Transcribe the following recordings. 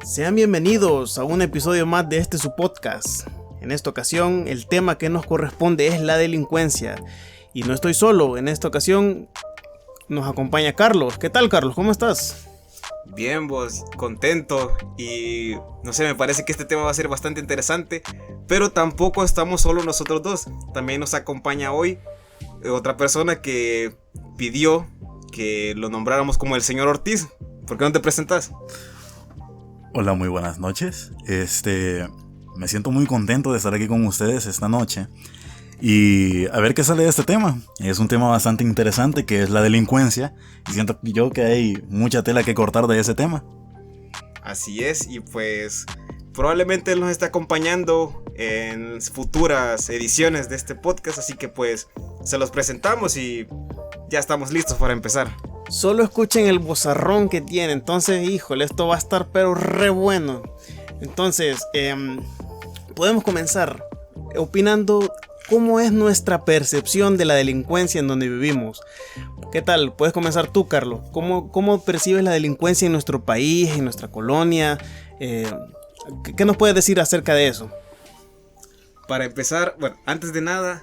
Sean bienvenidos a un episodio más de su podcast. En esta ocasión el tema que nos corresponde es la delincuencia. Y no estoy solo, en esta ocasión nos acompaña Carlos. ¿Qué tal, Carlos? ¿Cómo estás? Bien, vos, contento y no sé, me parece que este tema va a ser bastante interesante, pero tampoco estamos solo nosotros dos. También nos acompaña hoy otra persona que pidió que lo nombráramos como el señor Ortiz. ¿Por qué no te presentas? Hola, muy buenas noches. Me siento muy contento de estar aquí con ustedes esta noche y a ver qué sale de este tema. Es un tema bastante interesante que es la delincuencia y siento yo que hay mucha tela que cortar de ese tema. Así es, y pues probablemente él nos está acompañando en futuras ediciones de este podcast, así que pues se los presentamos y ya estamos listos para empezar. Solo escuchen el vozarrón que tiene, entonces, híjole, esto va a estar pero re bueno. Entonces, podemos comenzar opinando cómo es nuestra percepción de la delincuencia en donde vivimos. ¿Qué tal? Puedes comenzar tú, Carlos. ¿Cómo percibes la delincuencia en nuestro país, en nuestra colonia? ¿Qué nos puedes decir acerca de eso? Para empezar, bueno, antes de nada,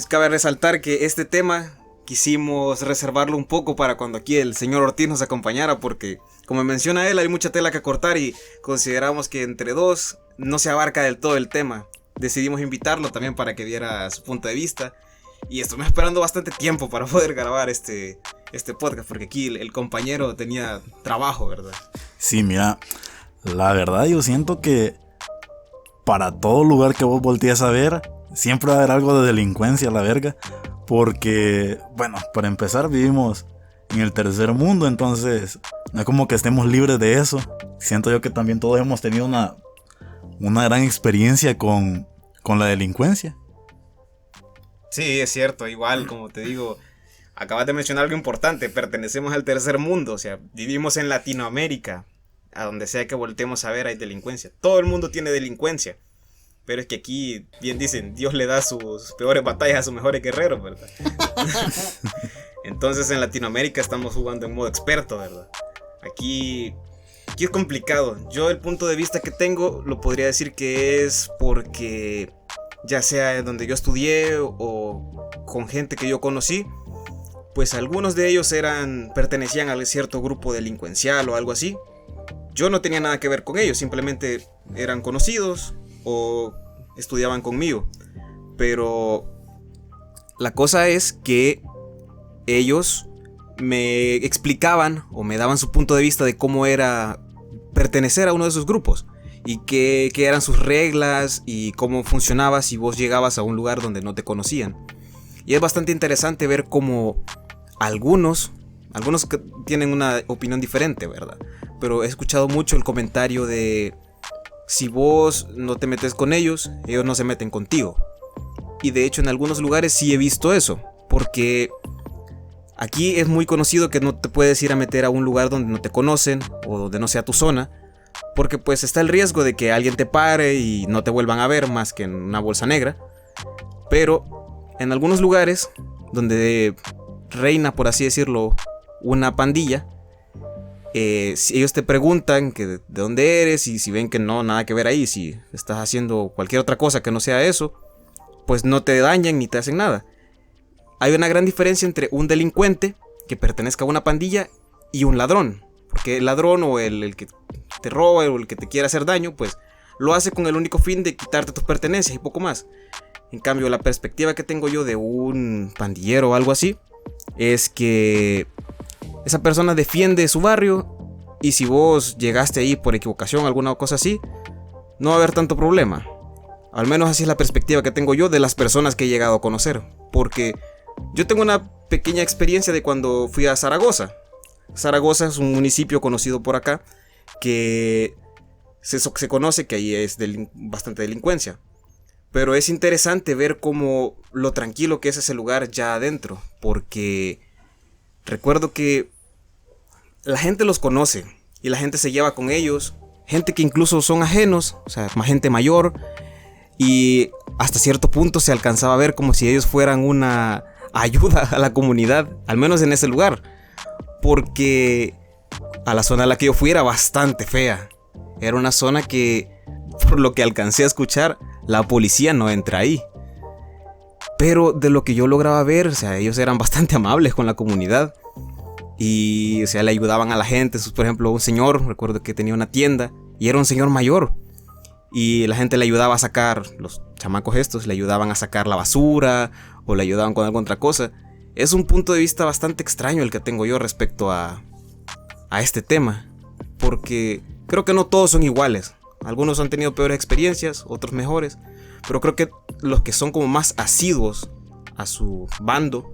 cabe resaltar que este tema quisimos reservarlo un poco para cuando aquí el señor Ortiz nos acompañara, porque como menciona él, hay mucha tela que cortar y consideramos que entre dos no se abarca del todo el tema. Decidimos invitarlo también para que diera su punto de vista y estuvimos esperando bastante tiempo para poder grabar este podcast, porque aquí el compañero tenía trabajo, ¿verdad? Sí, mira, la verdad yo siento que para todo lugar que vos voltees a ver siempre va a haber algo de delincuencia, la verga. Porque, bueno, para empezar vivimos en el tercer mundo, entonces no es como que estemos libres de eso. Siento yo que también todos hemos tenido una gran experiencia con la delincuencia. Sí, es cierto, igual como te digo, acabas de mencionar algo importante, pertenecemos al tercer mundo, o sea, vivimos en Latinoamérica, a donde sea que voltemos a ver hay delincuencia. Todo el mundo tiene delincuencia. Pero es que aquí, bien dicen, Dios le da sus peores batallas a sus mejores guerreros, ¿verdad? Entonces en Latinoamérica estamos jugando en modo experto, ¿verdad? Aquí es complicado. Yo el punto de vista que tengo lo podría decir que es porque ya sea en donde yo estudié o con gente que yo conocí, pues algunos de ellos pertenecían a cierto grupo delincuencial o algo así. Yo no tenía nada que ver con ellos, simplemente eran conocidos o estudiaban conmigo, pero la cosa es que ellos me explicaban o me daban su punto de vista de cómo era pertenecer a uno de esos grupos y qué eran sus reglas y cómo funcionaba si vos llegabas a un lugar donde no te conocían. Y es bastante interesante ver cómo algunos que tienen una opinión diferente, ¿verdad? Pero he escuchado mucho el comentario de: si vos no te metes con ellos, ellos no se meten contigo. Y de hecho en algunos lugares sí he visto eso, porque aquí es muy conocido que no te puedes ir a meter a un lugar donde no te conocen o donde no sea tu zona, porque pues está el riesgo de que alguien te pare y no te vuelvan a ver más que en una bolsa negra. Pero en algunos lugares donde reina, por así decirlo, una pandilla, si ellos te preguntan que de dónde eres y si ven que no, nada que ver ahí, si estás haciendo cualquier otra cosa que no sea eso, pues no te dañan ni te hacen nada. Hay una gran diferencia entre un delincuente que pertenezca a una pandilla y un ladrón, porque el ladrón o el que te roba o el que te quiere hacer daño, pues lo hace con el único fin de quitarte tus pertenencias y poco más. En cambio, la perspectiva que tengo yo de un pandillero o algo así es que esa persona defiende su barrio y si vos llegaste ahí por equivocación, alguna cosa así, no va a haber tanto problema. Al menos así es la perspectiva que tengo yo de las personas que he llegado a conocer. Porque yo tengo una pequeña experiencia de cuando fui a Zaragoza. Zaragoza es un municipio conocido por acá que se conoce que ahí es bastante delincuencia. Pero es interesante ver cómo lo tranquilo que es ese lugar ya adentro. Porque recuerdo que la gente los conoce y la gente se lleva con ellos. Gente que incluso son ajenos, o sea, gente mayor. Y hasta cierto punto se alcanzaba a ver como si ellos fueran una ayuda a la comunidad, al menos en ese lugar. Porque a la zona a la que yo fui era bastante fea. era una zona que, por lo que alcancé a escuchar, la policía no entra ahí. Pero de lo que yo lograba ver, o sea, ellos eran bastante amables con la comunidad. Y, o sea, le ayudaban a la gente. Por ejemplo, un señor, recuerdo que tenía una tienda y era un señor mayor. Y la gente le ayudaba a sacar, los chamacos estos, le ayudaban a sacar la basura o le ayudaban con alguna otra cosa. Es un punto de vista bastante extraño el que tengo yo respecto a este tema. Porque creo que no todos son iguales. Algunos han tenido peores experiencias, otros mejores. Pero creo que los que son como más asiduos a su bando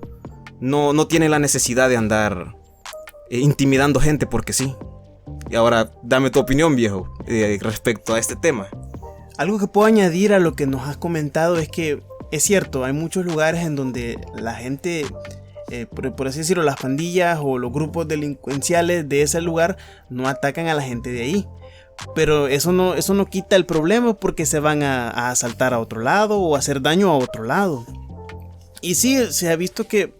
no tienen la necesidad de andar intimidando gente porque sí. Y ahora dame tu opinión, viejo, respecto a este tema. Algo que puedo añadir a lo que nos has comentado es que es cierto, hay muchos lugares en donde la gente, por así decirlo, las pandillas o los grupos delincuenciales de ese lugar no atacan a la gente de ahí. Pero eso no quita el problema porque se van a asaltar a otro lado o a hacer daño a otro lado. Y sí, se ha visto que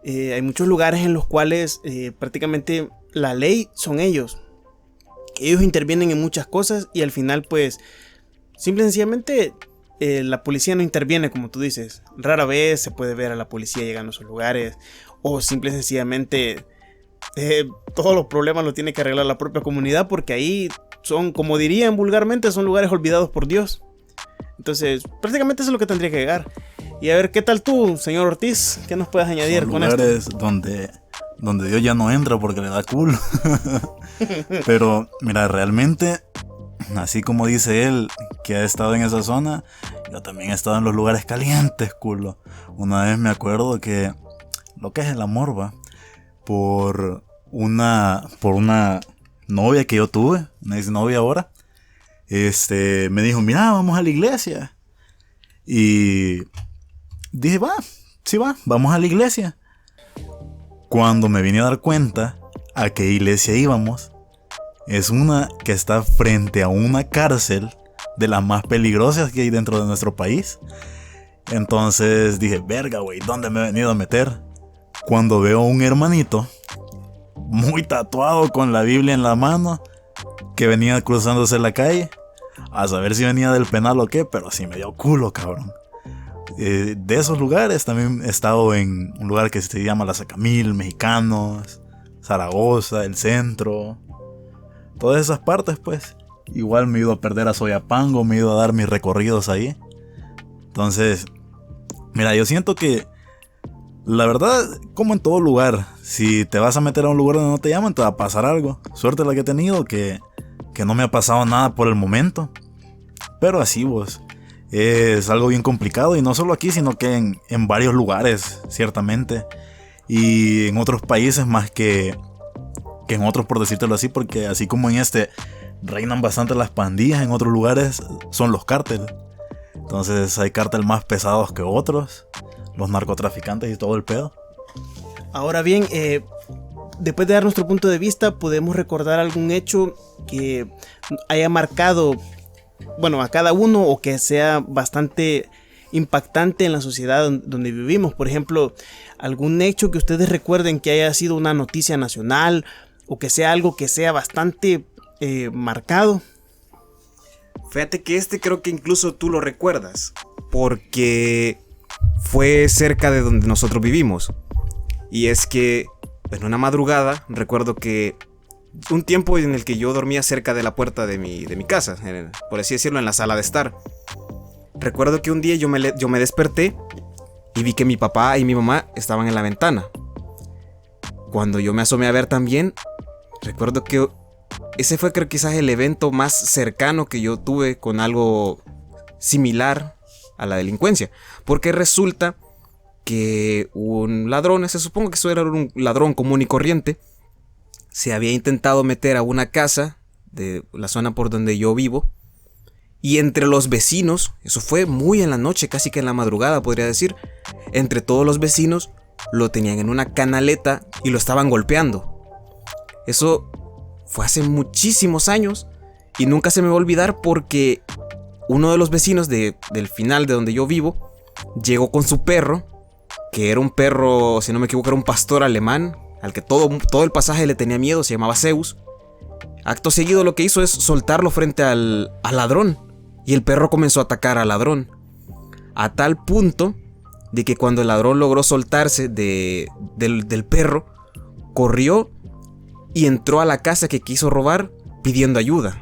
hay muchos lugares en los cuales prácticamente la ley son ellos. Ellos intervienen en muchas cosas y al final pues simple y sencillamente la policía no interviene, como tú dices. Rara vez se puede ver a la policía llegando a esos lugares o simple y sencillamente todos los problemas los tiene que arreglar la propia comunidad porque ahí son, como dirían vulgarmente, son lugares olvidados por Dios. Entonces, prácticamente eso es lo que tendría que llegar. Y a ver, ¿qué tal tú, señor Ortiz? ¿Qué nos puedes añadir son con esto? Lugares donde Dios ya no entra porque le da culo. Pero, mira, realmente, así como dice él, que ha estado en esa zona, yo también he estado en los lugares calientes, culo. Una vez me acuerdo que lo que es el amor, va, por una novia que yo tuve, una exnovia ahora, me dijo, mira, vamos a la iglesia. Y dije, vamos a la iglesia. Cuando me vine a dar cuenta a qué iglesia íbamos, es una que está frente a una cárcel de las más peligrosas que hay dentro de nuestro país. Entonces dije, verga, güey, ¿dónde me he venido a meter? Cuando veo a un hermanito muy tatuado con la Biblia en la mano que venía cruzándose la calle, a saber si venía del penal o qué, pero sí me dio culo, cabrón. De esos lugares también he estado en un lugar que se llama La Sacamil, Mexicanos, Zaragoza, el centro, todas esas partes pues. Igual me he ido a perder a Soyapango, me he ido a dar mis recorridos ahí. Entonces, mira, yo siento que la verdad, como en todo lugar, si te vas a meter a un lugar donde no te llaman, te va a pasar algo. Suerte la que he tenido, que no me ha pasado nada por el momento. Pero así vos, es algo bien complicado. Y no solo aquí, sino que en varios lugares, ciertamente. Y en otros países más que en otros, por decírtelo así. Porque así como en reinan bastante las pandillas, en otros lugares son los cárteles. Entonces hay cárteles más pesados que otros, los narcotraficantes y todo el pedo. Ahora bien, después de dar nuestro punto de vista, podemos recordar algún hecho que haya marcado, bueno, a cada uno o que sea bastante impactante en la sociedad donde vivimos. Por ejemplo, algún hecho que ustedes recuerden que haya sido una noticia nacional o que sea algo que sea bastante marcado. Fíjate que creo que incluso tú lo recuerdas, porque fue cerca de donde nosotros vivimos. Y es que en una madrugada, recuerdo que un tiempo en el que yo dormía cerca de la puerta de mi casa, por así decirlo, en la sala de estar. Recuerdo que un día yo me desperté y vi que mi papá y mi mamá estaban en la ventana. Cuando yo me asomé a ver también, recuerdo que ese fue, creo, quizás el evento más cercano que yo tuve con algo similar a la delincuencia. Porque resulta que un ladrón, se supongo que eso era un ladrón común y corriente, se había intentado meter a una casa de la zona por donde yo vivo. Y entre los vecinos, eso fue muy en la noche, casi que en la madrugada podría decir, entre todos los vecinos lo tenían en una canaleta y lo estaban golpeando. Eso fue hace muchísimos años y nunca se me va a olvidar porque uno de los vecinos del final de donde yo vivo llegó con su perro, que era un perro, si no me equivoco, era un pastor alemán, al que todo el pasaje le tenía miedo, se llamaba Zeus. Acto seguido lo que hizo es soltarlo frente al ladrón. Y el perro comenzó a atacar al ladrón. A tal punto de que cuando el ladrón logró soltarse del perro, corrió y entró a la casa que quiso robar pidiendo ayuda.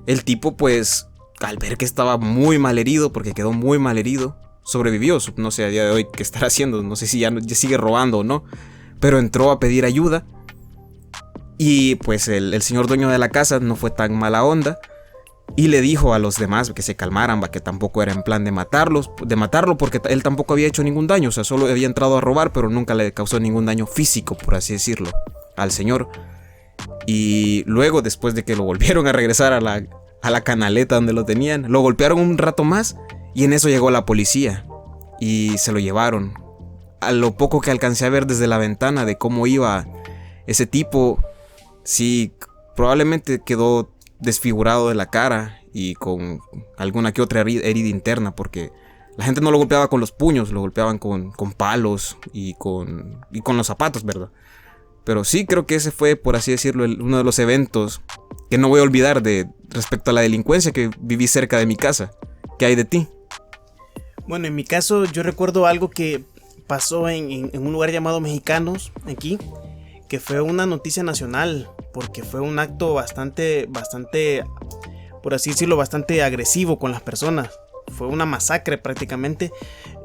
El tipo, pues, al ver que estaba muy mal herido, porque quedó muy mal herido, sobrevivió. No sé a día de hoy qué estará haciendo, no sé si ya sigue robando o no, pero entró a pedir ayuda. Y pues el señor dueño de la casa no fue tan mala onda y le dijo a los demás que se calmaran, que tampoco era en plan de matarlo, porque él tampoco había hecho ningún daño. O sea, solo había entrado a robar, pero nunca le causó ningún daño físico, por así decirlo, al señor. Y luego, después de que lo volvieron a regresar a la canaleta donde lo tenían, lo golpearon un rato más y en eso llegó la policía y se lo llevaron. A lo poco que alcancé a ver desde la ventana de cómo iba ese tipo, sí, probablemente quedó desfigurado de la cara y con alguna que otra herida interna, porque la gente no lo golpeaba con los puños, lo golpeaban con palos y con los zapatos, ¿verdad? Pero sí, creo que ese fue, por así decirlo, uno de los eventos que no voy a olvidar respecto a la delincuencia que viví cerca de mi casa. ¿Qué hay de ti? Bueno, en mi caso yo recuerdo algo que pasó en un lugar llamado Mexicanos, aquí, que fue una noticia nacional, porque fue un acto bastante, por así decirlo, bastante agresivo con las personas. Fue una masacre prácticamente.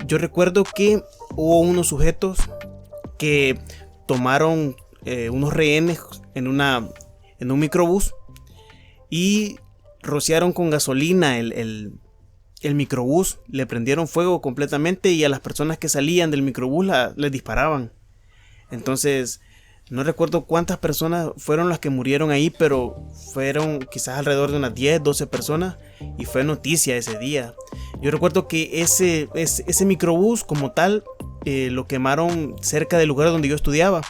Yo recuerdo que hubo unos sujetos que tomaron unos rehenes en un microbús y rociaron con gasolina el microbús, le prendieron fuego completamente y a las personas que salían del microbús les disparaban. Entonces, no recuerdo cuántas personas fueron las que murieron ahí, pero fueron quizás alrededor de unas 10, 12 personas y fue noticia ese día. Yo recuerdo que ese microbús como tal lo quemaron cerca del lugar donde yo estudiaba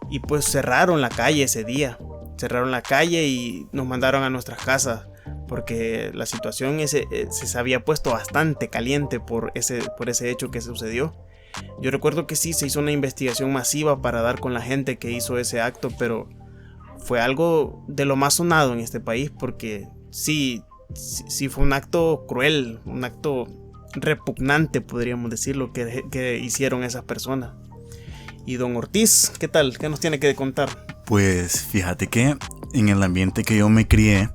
y pues cerraron la calle ese día. Cerraron la calle y nos mandaron a nuestras casas porque la situación se había puesto bastante caliente por ese hecho que sucedió. Yo recuerdo que sí, se hizo una investigación masiva para dar con la gente que hizo ese acto, pero fue algo de lo más sonado en este país porque sí fue un acto cruel, un acto repugnante, podríamos decirlo, que hicieron esas personas. Y don Ortiz, ¿qué tal? ¿Qué nos tiene que contar? Pues fíjate que en el ambiente que yo me crié,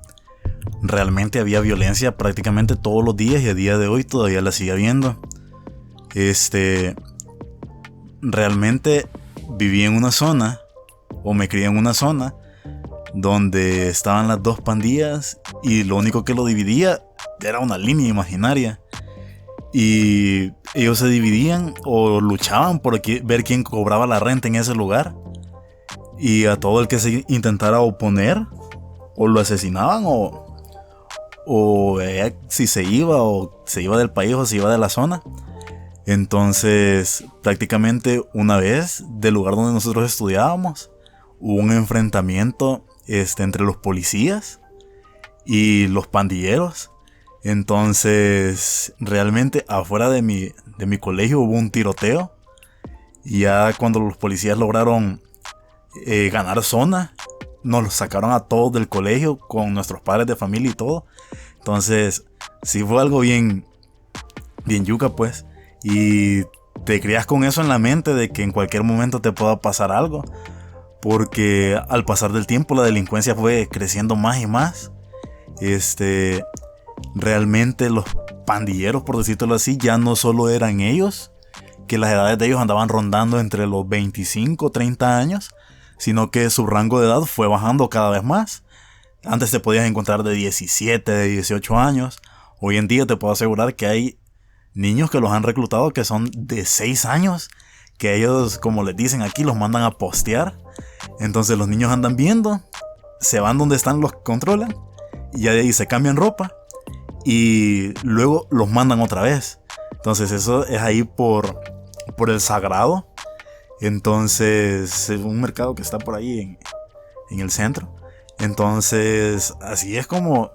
realmente había violencia prácticamente todos los días y a día de hoy todavía la sigue habiendo. Realmente viví en una zona, o me crié en una zona, donde estaban las dos pandillas y lo único que lo dividía era una línea imaginaria. Y ellos se dividían o luchaban por ver quién cobraba la renta en ese lugar. Y a todo el que se intentara oponer, o lo asesinaban o si se iba del país o se iba de la zona. Entonces, prácticamente una vez, del lugar donde nosotros estudiábamos, hubo un enfrentamiento entre los policías y los pandilleros. Entonces, realmente afuera de mi colegio hubo un tiroteo. Y ya cuando los policías lograron ganar zona, nos los sacaron a todos del colegio con nuestros padres de familia y todo. Entonces, sí fue algo bien yuca, pues. Y te crías con eso en la mente de que en cualquier momento te pueda pasar algo. Porque al pasar del tiempo la delincuencia fue creciendo más y más. Realmente los pandilleros, por decirlo así, ya no solo eran ellos, que las edades de ellos andaban rondando entre los 25, 30 años, sino que su rango de edad fue bajando cada vez más. Antes te podías encontrar de 17, de 18 años. Hoy en día te puedo asegurar que hay niños que los han reclutado que son de 6 años, que ellos, como les dicen aquí, los mandan a postear. Entonces los niños andan viendo, se van donde están los que controlan, y ya de ahí se cambian ropa, y luego los mandan otra vez. Entonces eso es ahí por el Sagrado. Entonces es un mercado que está por ahí en el centro. Entonces así es como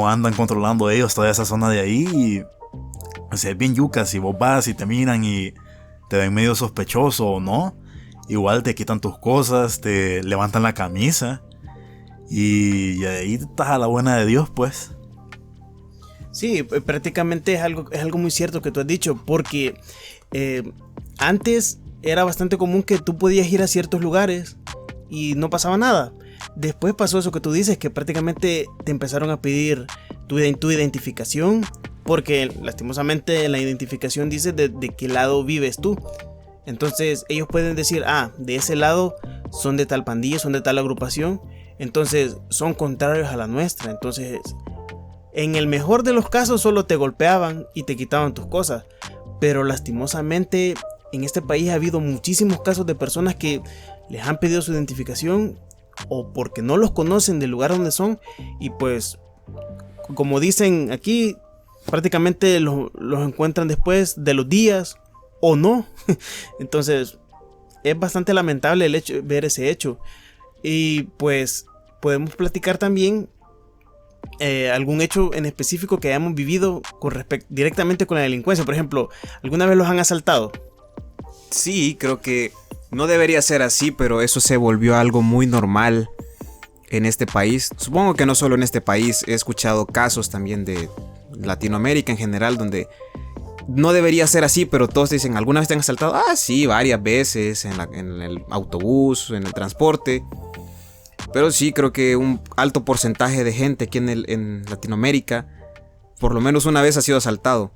andan controlando ellos toda esa zona de ahí. Y, o sea, es bien yuca. Si vos vas y te miran y te ven medio sospechoso o no, igual te quitan tus cosas, te levantan la camisa. y ahí estás a la buena de Dios, pues. Sí, prácticamente es algo muy cierto que tú has dicho, porque antes era bastante común que tú podías ir a ciertos lugares y no pasaba nada. Después pasó eso que tú dices, que prácticamente te empezaron a pedir tu identificación, porque lastimosamente la identificación dice de qué lado vives tú. Entonces ellos pueden decir, de ese lado son de tal pandilla, son de tal agrupación, entonces son contrarios a la nuestra. Entonces, en el mejor de los casos solo te golpeaban y te quitaban tus cosas, pero lastimosamente en este país ha habido muchísimos casos de personas que les han pedido su identificación o porque no los conocen del lugar donde son, y pues como dicen aquí, prácticamente los encuentran después de los días o no. Entonces es bastante lamentable ver ese hecho. Y pues podemos platicar también algún hecho en específico que hayamos vivido directamente con la delincuencia. Por ejemplo, ¿alguna vez los han asaltado? Sí, creo que no debería ser así, pero eso se volvió algo muy normal en este país. Supongo que no solo en este país, he escuchado casos también de Latinoamérica en general donde no debería ser así, pero todos dicen, ¿alguna vez te han asaltado? Sí, varias veces en el autobús, en el transporte. Pero sí, creo que un alto porcentaje de gente aquí en Latinoamérica por lo menos una vez ha sido asaltado.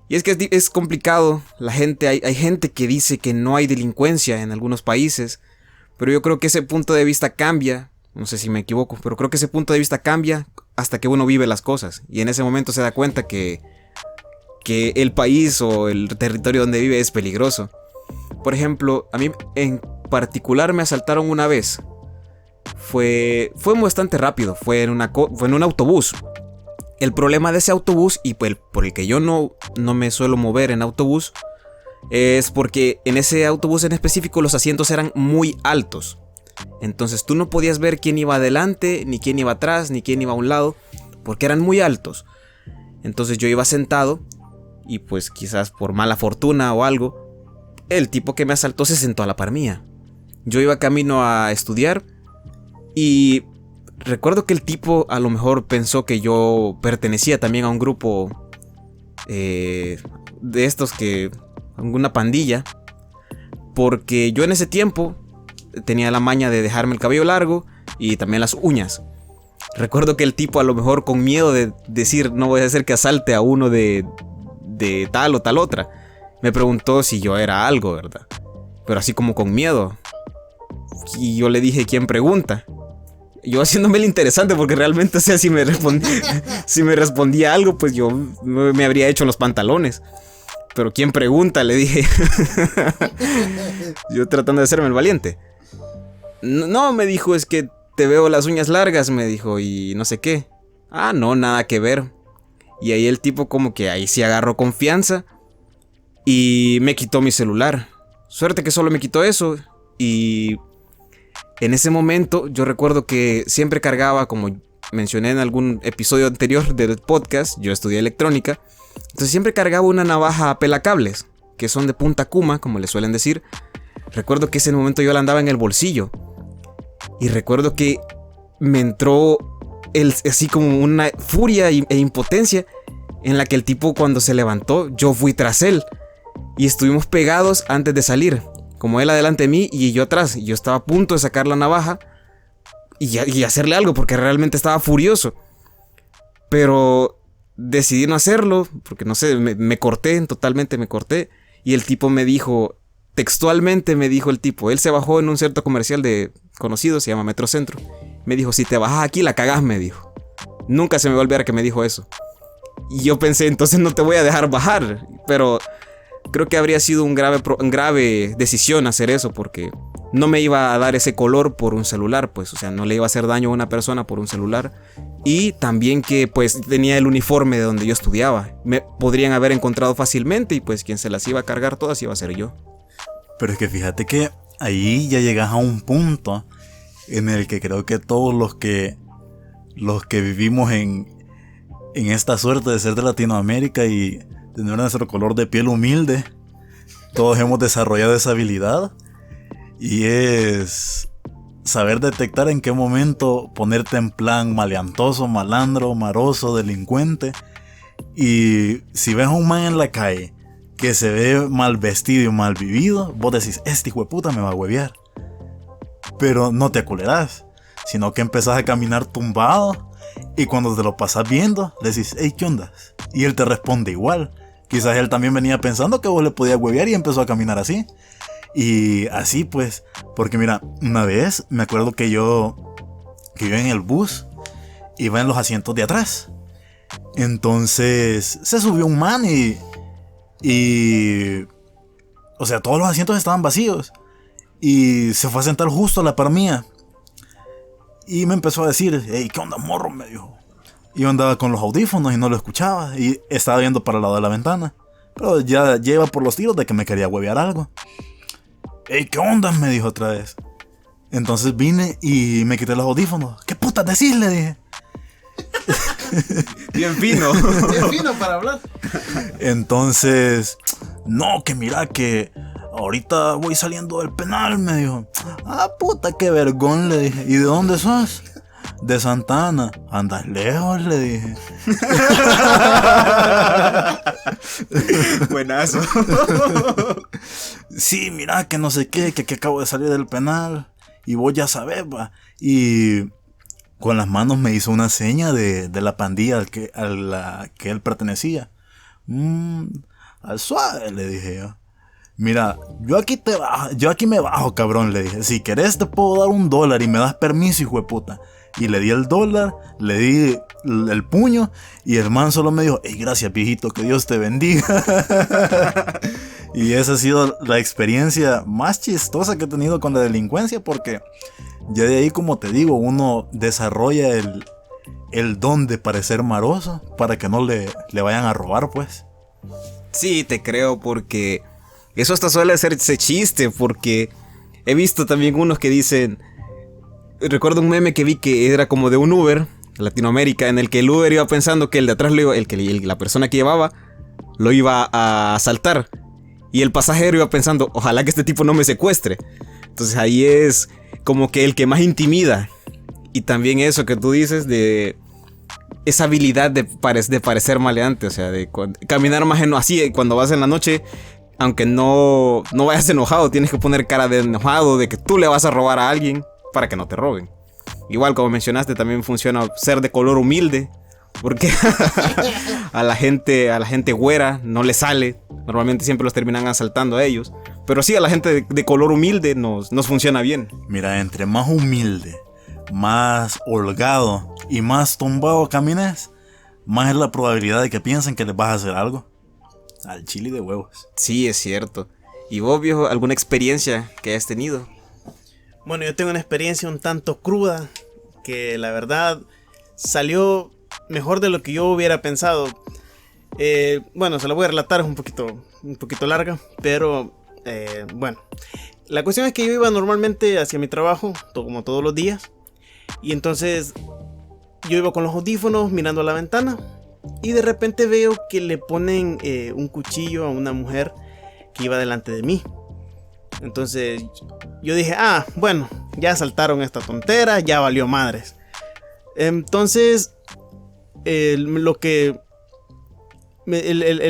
Y es que es complicado. Hay gente que dice que no hay delincuencia en algunos países, pero yo creo que ese punto de vista cambia. No sé si me equivoco, pero creo que ese punto de vista cambia hasta que uno vive las cosas. Y en ese momento se da cuenta que el país o el territorio donde vive es peligroso. Por ejemplo, a mí en particular me asaltaron una vez. Fue bastante rápido, fue en un autobús. El problema de ese autobús, y por el que yo no me suelo mover en autobús, es porque en ese autobús en específico los asientos eran muy altos. Entonces tú no podías ver quién iba adelante, ni quién iba atrás, ni quién iba a un lado, porque eran muy altos. Entonces yo iba sentado, y pues quizás por mala fortuna o algo, el tipo que me asaltó se sentó a la par mía. Yo iba camino a estudiar, y recuerdo que el tipo a lo mejor pensó que yo pertenecía también a un grupo de estos alguna pandilla, porque yo en ese tiempo tenía la maña de dejarme el cabello largo y también las uñas. Recuerdo que el tipo a lo mejor con miedo de decir no voy a hacer que asalte a uno de tal o tal otra, me preguntó si yo era algo, ¿verdad? Pero así como con miedo. Y yo le dije, ¿quién pregunta? Yo haciéndome el interesante porque realmente, o sea, si me respondía algo, pues yo me habría hecho los pantalones. Pero ¿quién pregunta? Le dije. Yo tratando de hacerme el valiente. No, me dijo, es que te veo las uñas largas, me dijo, y no sé qué. No, nada que ver. Y ahí el tipo como que ahí sí agarró confianza y me quitó mi celular. Suerte que solo me quitó eso. Y en ese momento yo recuerdo que siempre cargaba, como mencioné en algún episodio anterior del podcast, yo estudié electrónica. Entonces siempre cargaba una navaja pelacables, que son de punta kuma, como le suelen decir. Recuerdo que ese momento yo la andaba en el bolsillo. Y recuerdo que me entró así como una furia e impotencia, en la que el tipo cuando se levantó, yo fui tras él. Y estuvimos pegados antes de salir. Como él adelante de mí y yo atrás. Y yo estaba a punto de sacar la navaja y hacerle algo, porque realmente estaba furioso. Pero decidí no hacerlo, porque no sé, me corté, totalmente me corté. Y el tipo me dijo, textualmente me dijo el tipo, él se bajó en un centro comercial conocido, se llama Metrocentro. Me dijo, si te bajas aquí la cagás, me dijo. Nunca se me va a olvidar que me dijo eso. Y yo pensé, entonces no te voy a dejar bajar. Pero creo que habría sido una grave decisión hacer eso, porque no me iba a dar ese color por un celular, pues, o sea, no le iba a hacer daño a una persona por un celular. Y también que, pues, tenía el uniforme de donde yo estudiaba. Me podrían haber encontrado fácilmente y, pues, quien se las iba a cargar todas iba a ser yo. Pero es que fíjate que ahí ya llegas a un punto en el que creo que todos los que vivimos en esta suerte de ser de Latinoamérica y tener nuestro color de piel humilde, todos hemos desarrollado esa habilidad, y es saber detectar en qué momento ponerte en plan maleantoso, malandro, maroso, delincuente. Y si ves a un man en la calle que se ve mal vestido y mal vivido, vos decís, este hijo de puta me va a huevear. Pero no te aculerás, sino que empezás a caminar tumbado. Y cuando te lo pasas viendo, le decís, hey, ¿qué onda? Y él te responde igual. Quizás él también venía pensando que vos le podías huevear y empezó a caminar así. Y así pues, porque mira, una vez me acuerdo que yo en el bus iba en los asientos de atrás. Entonces se subió un man y o sea, todos los asientos estaban vacíos. Y se fue a sentar justo a la par mía. Y me empezó a decir, hey, ¿qué onda, morro? Me dijo. Y yo andaba con los audífonos y no lo escuchaba. Y estaba viendo para el lado de la ventana. Pero ya iba por los tiros de que me quería huevear algo. Hey, ¿qué onda? Me dijo otra vez. Entonces vine y me quité los audífonos. ¿Qué putas decís? Le dije. Bien fino. Bien fino para hablar. Entonces, no, que mira que ahorita voy saliendo del penal, me dijo. Ah, puta, qué vergón, le dije. ¿Y de dónde sos? De Santa Ana. Andas lejos, le dije. Buenazo. Sí, mira que no sé qué, que acabo de salir del penal. Y vos ya sabés, va. Y con las manos me hizo una seña de la pandilla a la que él pertenecía. Al suave, le dije yo. Mira, yo aquí me bajo, cabrón, le dije. Si querés te puedo dar $1 y me das permiso, hijo de puta. Y le di el $1, le di el puño y el man solo me dijo, hey, gracias, viejito, que Dios te bendiga. Y esa ha sido la experiencia más chistosa que he tenido con la delincuencia, porque ya de ahí, como te digo, uno desarrolla el don de parecer maroso para que no le vayan a robar, pues. Sí, te creo, porque eso hasta suele hacerse chiste, porque he visto también unos que dicen... Recuerdo un meme que vi que era como de un Uber, Latinoamérica, en el que el Uber iba pensando que el de atrás, la persona que llevaba, lo iba a asaltar. Y el pasajero iba pensando, ojalá que este tipo no me secuestre. Entonces ahí es como que el que más intimida. Y también eso que tú dices de esa habilidad de parecer maleante. O sea, de caminar más así cuando vas en la noche. Aunque no vayas enojado, tienes que poner cara de enojado, de que tú le vas a robar a alguien para que no te roben. Igual, como mencionaste, también funciona ser de color humilde. Porque a la gente güera no le sale. Normalmente siempre los terminan asaltando a ellos. Pero sí, a la gente de color humilde nos funciona bien. Mira, entre más humilde, más holgado y más tumbado camines, más es la probabilidad de que piensen que les vas a hacer algo. Al chile de huevos. Sí, es cierto. ¿Y vos, viejo, alguna experiencia que hayas tenido? Bueno, yo tengo una experiencia un tanto cruda, que la verdad salió mejor de lo que yo hubiera pensado. Bueno, se la voy a relatar, es un poquito larga, pero bueno. La cuestión es que yo iba normalmente hacia mi trabajo, como todos los días, y entonces yo iba con los audífonos mirando a la ventana, y de repente veo que le ponen un cuchillo a una mujer que iba delante de mí. Entonces yo dije, bueno, ya saltaron esta tontera, ya valió madres. Entonces el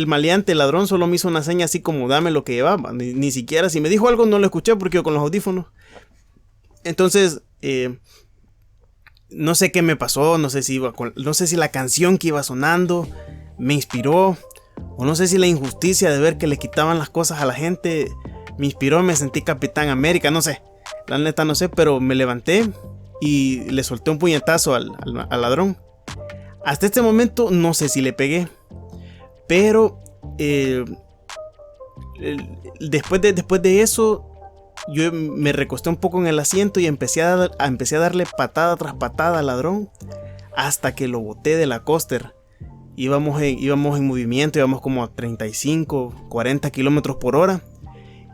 maleante, el ladrón, solo me hizo una seña así como dame lo que llevaba. Ni siquiera, si me dijo algo no lo escuché porque yo con los audífonos. Entonces no sé qué me pasó, no sé si la canción que iba sonando me inspiró, o no sé si la injusticia de ver que le quitaban las cosas a la gente me inspiró, me sentí Capitán América, no sé. La neta no sé, pero me levanté y le solté un puñetazo al ladrón. Hasta este momento no sé si le pegué, pero después de eso yo me recosté un poco en el asiento y empecé a darle patada tras patada al ladrón hasta que lo boté de la coaster. Íbamos en movimiento, íbamos como a 35, 40 kilómetros por hora.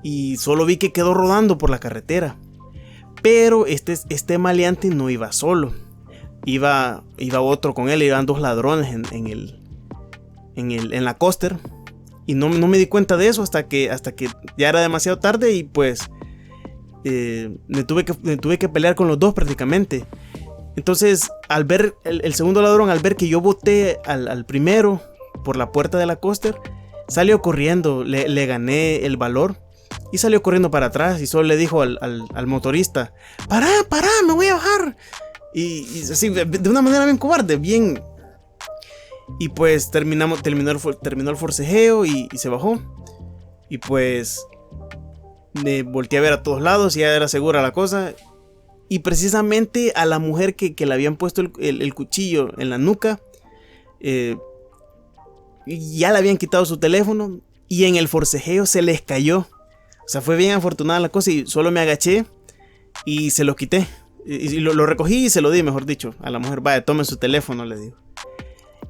Y solo vi que quedó rodando por la carretera. Pero este maleante no iba solo. Iba otro con él, iban dos ladrones en la coaster. Y no me di cuenta de eso hasta que ya era demasiado tarde. Y pues me tuve que pelear con los dos prácticamente. Entonces, al ver el segundo ladrón, al ver que yo boté al primero por la puerta de la coaster, salió corriendo, le gané el valor y salió corriendo para atrás y solo le dijo al motorista: pará, me voy a bajar. Y así, de una manera bien cobarde, bien. Y pues terminó el forcejeo y se bajó. Y pues me volteé a ver a todos lados y ya era segura la cosa. Y precisamente a la mujer que le habían puesto el cuchillo en la nuca, ya le habían quitado su teléfono y en el forcejeo se les cayó. O sea, fue bien afortunada la cosa y solo me agaché y se lo quité. Y lo recogí y se lo di, mejor dicho, a la mujer. Vaya, tome su teléfono, le digo.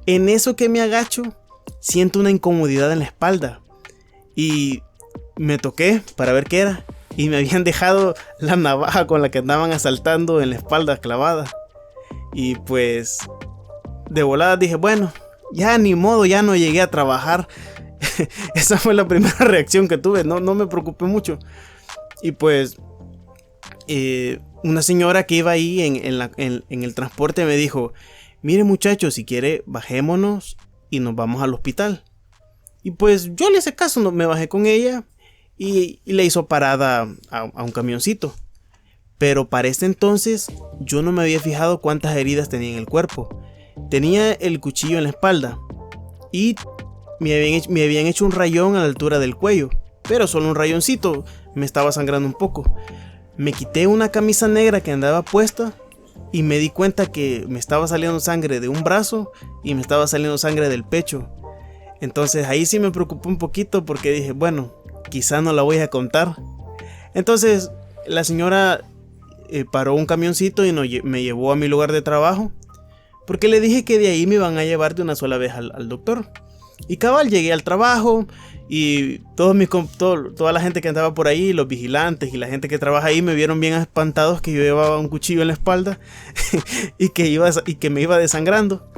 En eso que me agacho, siento una incomodidad en la espalda. Y me toqué para ver qué era. Y me habían dejado la navaja con la que andaban asaltando en la espalda clavada. Y pues de volada dije, bueno, ya ni modo, ya no llegué a trabajar. Esa fue la primera reacción que tuve, no me preocupé mucho. Y pues una señora que iba ahí en el transporte me dijo: mire muchacho, si quiere bajémonos y nos vamos al hospital. Y pues yo le hice caso, me bajé con ella y le hizo parada a un camioncito. Pero para este entonces yo no me había fijado cuántas heridas tenía en el cuerpo. Tenía el cuchillo en la espalda y me habían hecho un rayón a la altura del cuello, pero solo un rayoncito, me estaba sangrando un poco. Me quité una camisa negra que andaba puesta y me di cuenta que me estaba saliendo sangre de un brazo y me estaba saliendo sangre del pecho. Entonces ahí sí me preocupé un poquito porque dije, bueno, quizá no la voy a contar. Entonces la señora paró un camioncito y me llevó a mi lugar de trabajo, porque le dije que de ahí me iban a llevar de una sola vez al doctor. Y cabal, llegué al trabajo y toda la gente que andaba por ahí, los vigilantes y la gente que trabaja ahí, me vieron bien espantados que yo llevaba un cuchillo en la espalda y que me iba desangrando.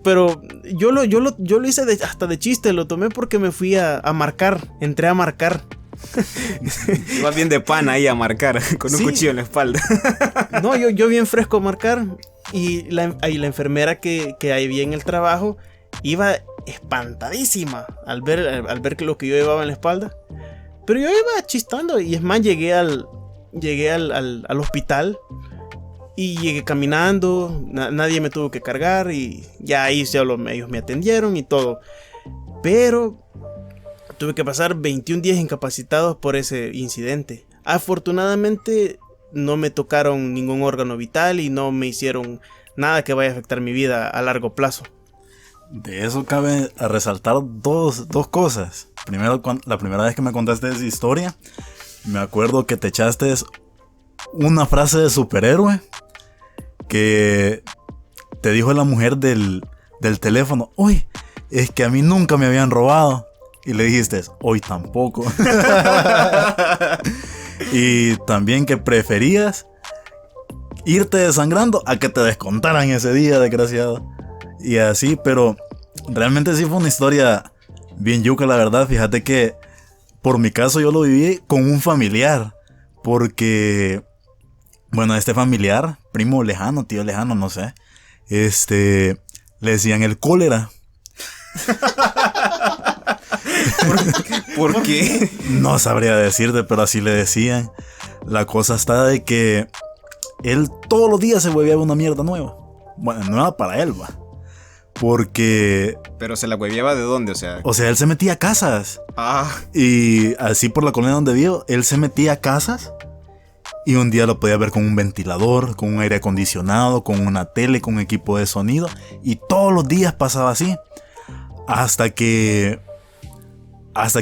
Pero yo lo hice hasta de chiste, lo tomé porque me fui a marcar, entré a marcar. Vas bien de pana ahí a marcar con un cuchillo en la espalda. No, yo bien fresco a marcar. Y la enfermera que había en el trabajo iba espantadísima al ver lo que yo llevaba en la espalda. Pero yo iba chistando y es más, llegué al hospital y llegué caminando, nadie me tuvo que cargar y ya ahí ellos me atendieron y todo. Pero tuve que pasar 21 días incapacitados por ese incidente. Afortunadamente no me tocaron ningún órgano vital y no me hicieron nada que vaya a afectar mi vida a largo plazo. De eso cabe resaltar dos cosas. Primero, la primera vez que me contaste esa historia, me acuerdo que te echaste una frase de superhéroe que te dijo la mujer del teléfono: uy, es que a mí nunca me habían robado. Y le dijiste: hoy tampoco. Y también que preferías irte desangrando a que te descontaran ese día, desgraciado. Y así, pero realmente sí fue una historia bien yuca, la verdad. Fíjate que por mi caso yo lo viví con un familiar. Porque, bueno, este familiar, primo lejano, tío lejano, no sé, le decían el cólera. ¿Por qué? No sabría decirte, pero así le decían. La cosa está de que él todos los días se hueveaba una mierda nueva. Bueno, nueva para él, va. Porque... ¿Pero se la hueveaba de dónde? O sea, él se metía a casas. Y así por la colonia donde vivo, él se metía a casas. Y un día lo podía ver con un ventilador, con un aire acondicionado, con una tele, con un equipo de sonido. Y todos los días pasaba así. Hasta que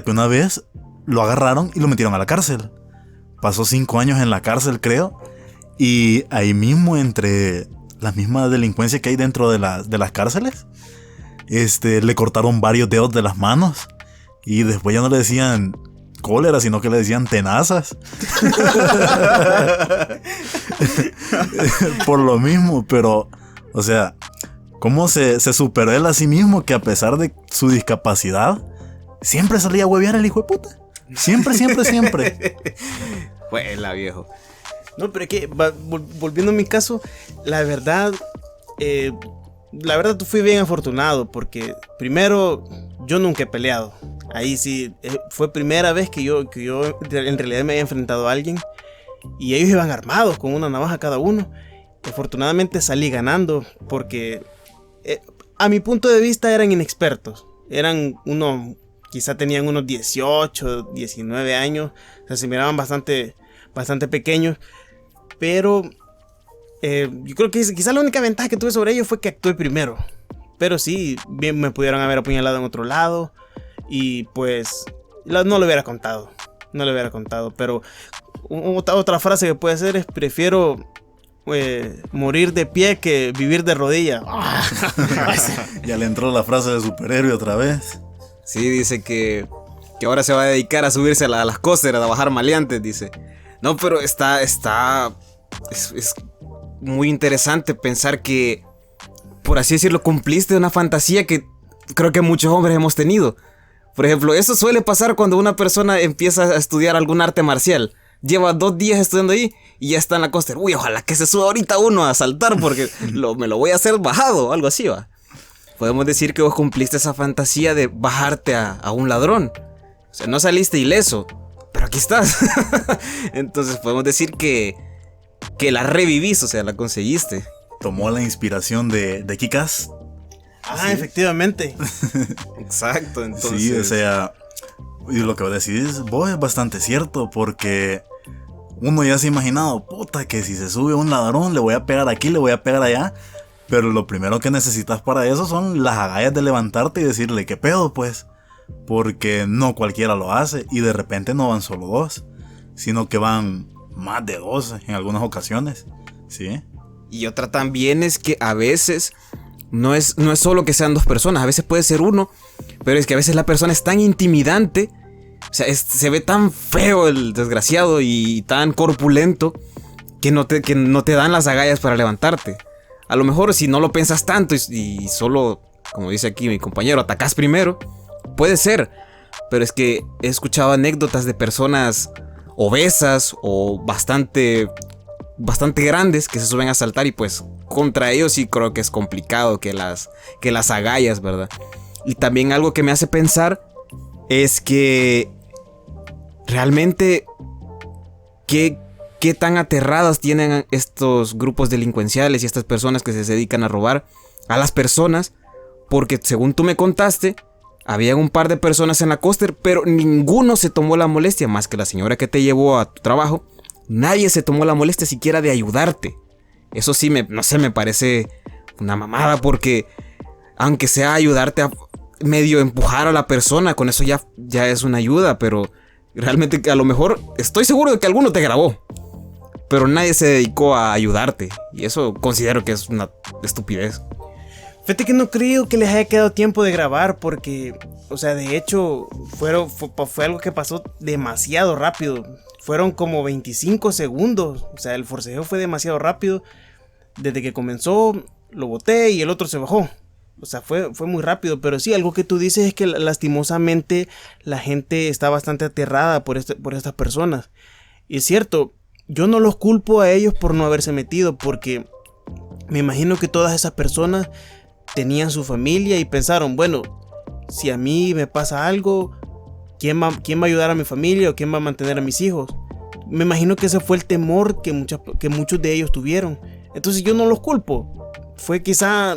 una vez lo agarraron y lo metieron a la cárcel. Pasó 5 años en la cárcel, creo. Y ahí mismo, entre la misma delincuencia que hay dentro de las cárceles, le cortaron varios dedos de las manos. Y después ya no le decían cólera, sino que le decían tenazas. Por lo mismo, pero, o sea, ¿cómo se superó él a sí mismo? Que a pesar de su discapacidad, siempre salía a huevear el hijo de puta. Siempre. Huela, viejo. No, pero es que, volviendo a mi caso, la verdad tú fui bien afortunado porque primero yo nunca he peleado. Ahí sí, fue primera vez que yo en realidad me había enfrentado a alguien y ellos iban armados con una navaja cada uno. Afortunadamente salí ganando porque a mi punto de vista eran inexpertos. Quizá tenían unos 18, 19 años, o sea, se miraban bastante pequeños, pero yo creo que quizá la única ventaja que tuve sobre ellos fue que actué primero. Pero sí, bien me pudieron haber apuñalado en otro lado y pues no lo hubiera contado. Pero otra frase que puede ser es: prefiero morir de pie que vivir de rodilla. Ya le entró la frase de superhéroe otra vez. Sí, dice que ahora se va a dedicar a subirse a las costeras, a bajar maleantes, dice. No, pero es muy interesante pensar que, por así decirlo, cumpliste una fantasía que creo que muchos hombres hemos tenido. Por ejemplo, eso suele pasar cuando una persona empieza a estudiar algún arte marcial. Lleva 2 días estudiando ahí y ya está en la costa. Uy, ojalá que se suba ahorita uno a saltar porque me lo voy a hacer bajado, algo así, va. Podemos decir que vos cumpliste esa fantasía de bajarte a un ladrón. O sea, no saliste ileso, pero aquí estás. Entonces podemos decir que la revivís, o sea, la conseguiste. Tomó la inspiración de Kick-Ass. ¿Sí? Efectivamente. Exacto, entonces. Sí, o sea, y lo que decís vos es bastante cierto, porque uno ya se ha imaginado, puta, que si se sube un ladrón, le voy a pegar aquí, le voy a pegar allá. Pero lo primero que necesitas para eso son las agallas de levantarte y decirle, ¿qué pedo, pues? Porque no cualquiera lo hace y de repente no van solo 2, sino que van más de 2 en algunas ocasiones, ¿sí? Y otra también es que a veces no es solo que sean 2 personas, a veces puede ser uno, pero es que a veces la persona es tan intimidante, o sea, se ve tan feo el desgraciado y tan corpulento que no te dan las agallas para levantarte. A lo mejor si no lo piensas tanto y solo, como dice aquí mi compañero, atacás primero, puede ser. Pero es que he escuchado anécdotas de personas obesas o bastante grandes que se suben a saltar y pues contra ellos sí creo que es complicado que las agallas, ¿verdad? Y también algo que me hace pensar es que realmente ¿qué tan aterradas tienen estos grupos delincuenciales y estas personas que se dedican a robar a las personas? Porque según tú me contaste, había un par de personas en la coaster, pero ninguno se tomó la molestia, más que la señora que te llevó a tu trabajo. Nadie se tomó la molestia siquiera de ayudarte. Eso sí, no sé, me parece una mamada, porque aunque sea ayudarte a medio empujar a la persona, con eso ya es una ayuda, pero realmente a lo mejor estoy seguro de que alguno te grabó, pero nadie se dedicó a ayudarte, y eso considero que es una estupidez. Fíjate que no creo que les haya quedado tiempo de grabar porque, o sea, de hecho fue algo que pasó demasiado rápido. Fueron como 25 segundos, o sea, el forcejeo fue demasiado rápido. Desde que comenzó, lo boté y el otro se bajó. O sea, fue muy rápido, pero sí, algo que tú dices es que lastimosamente la gente está bastante aterrada por estas personas. Y es cierto, yo no los culpo a ellos por no haberse metido, porque me imagino que todas esas personas tenían su familia y pensaron, bueno, si a mí me pasa algo, ¿quién va a ayudar a mi familia o quién va a mantener a mis hijos? Me imagino que ese fue el temor que muchos de ellos tuvieron. Entonces yo no los culpo. Fue quizá...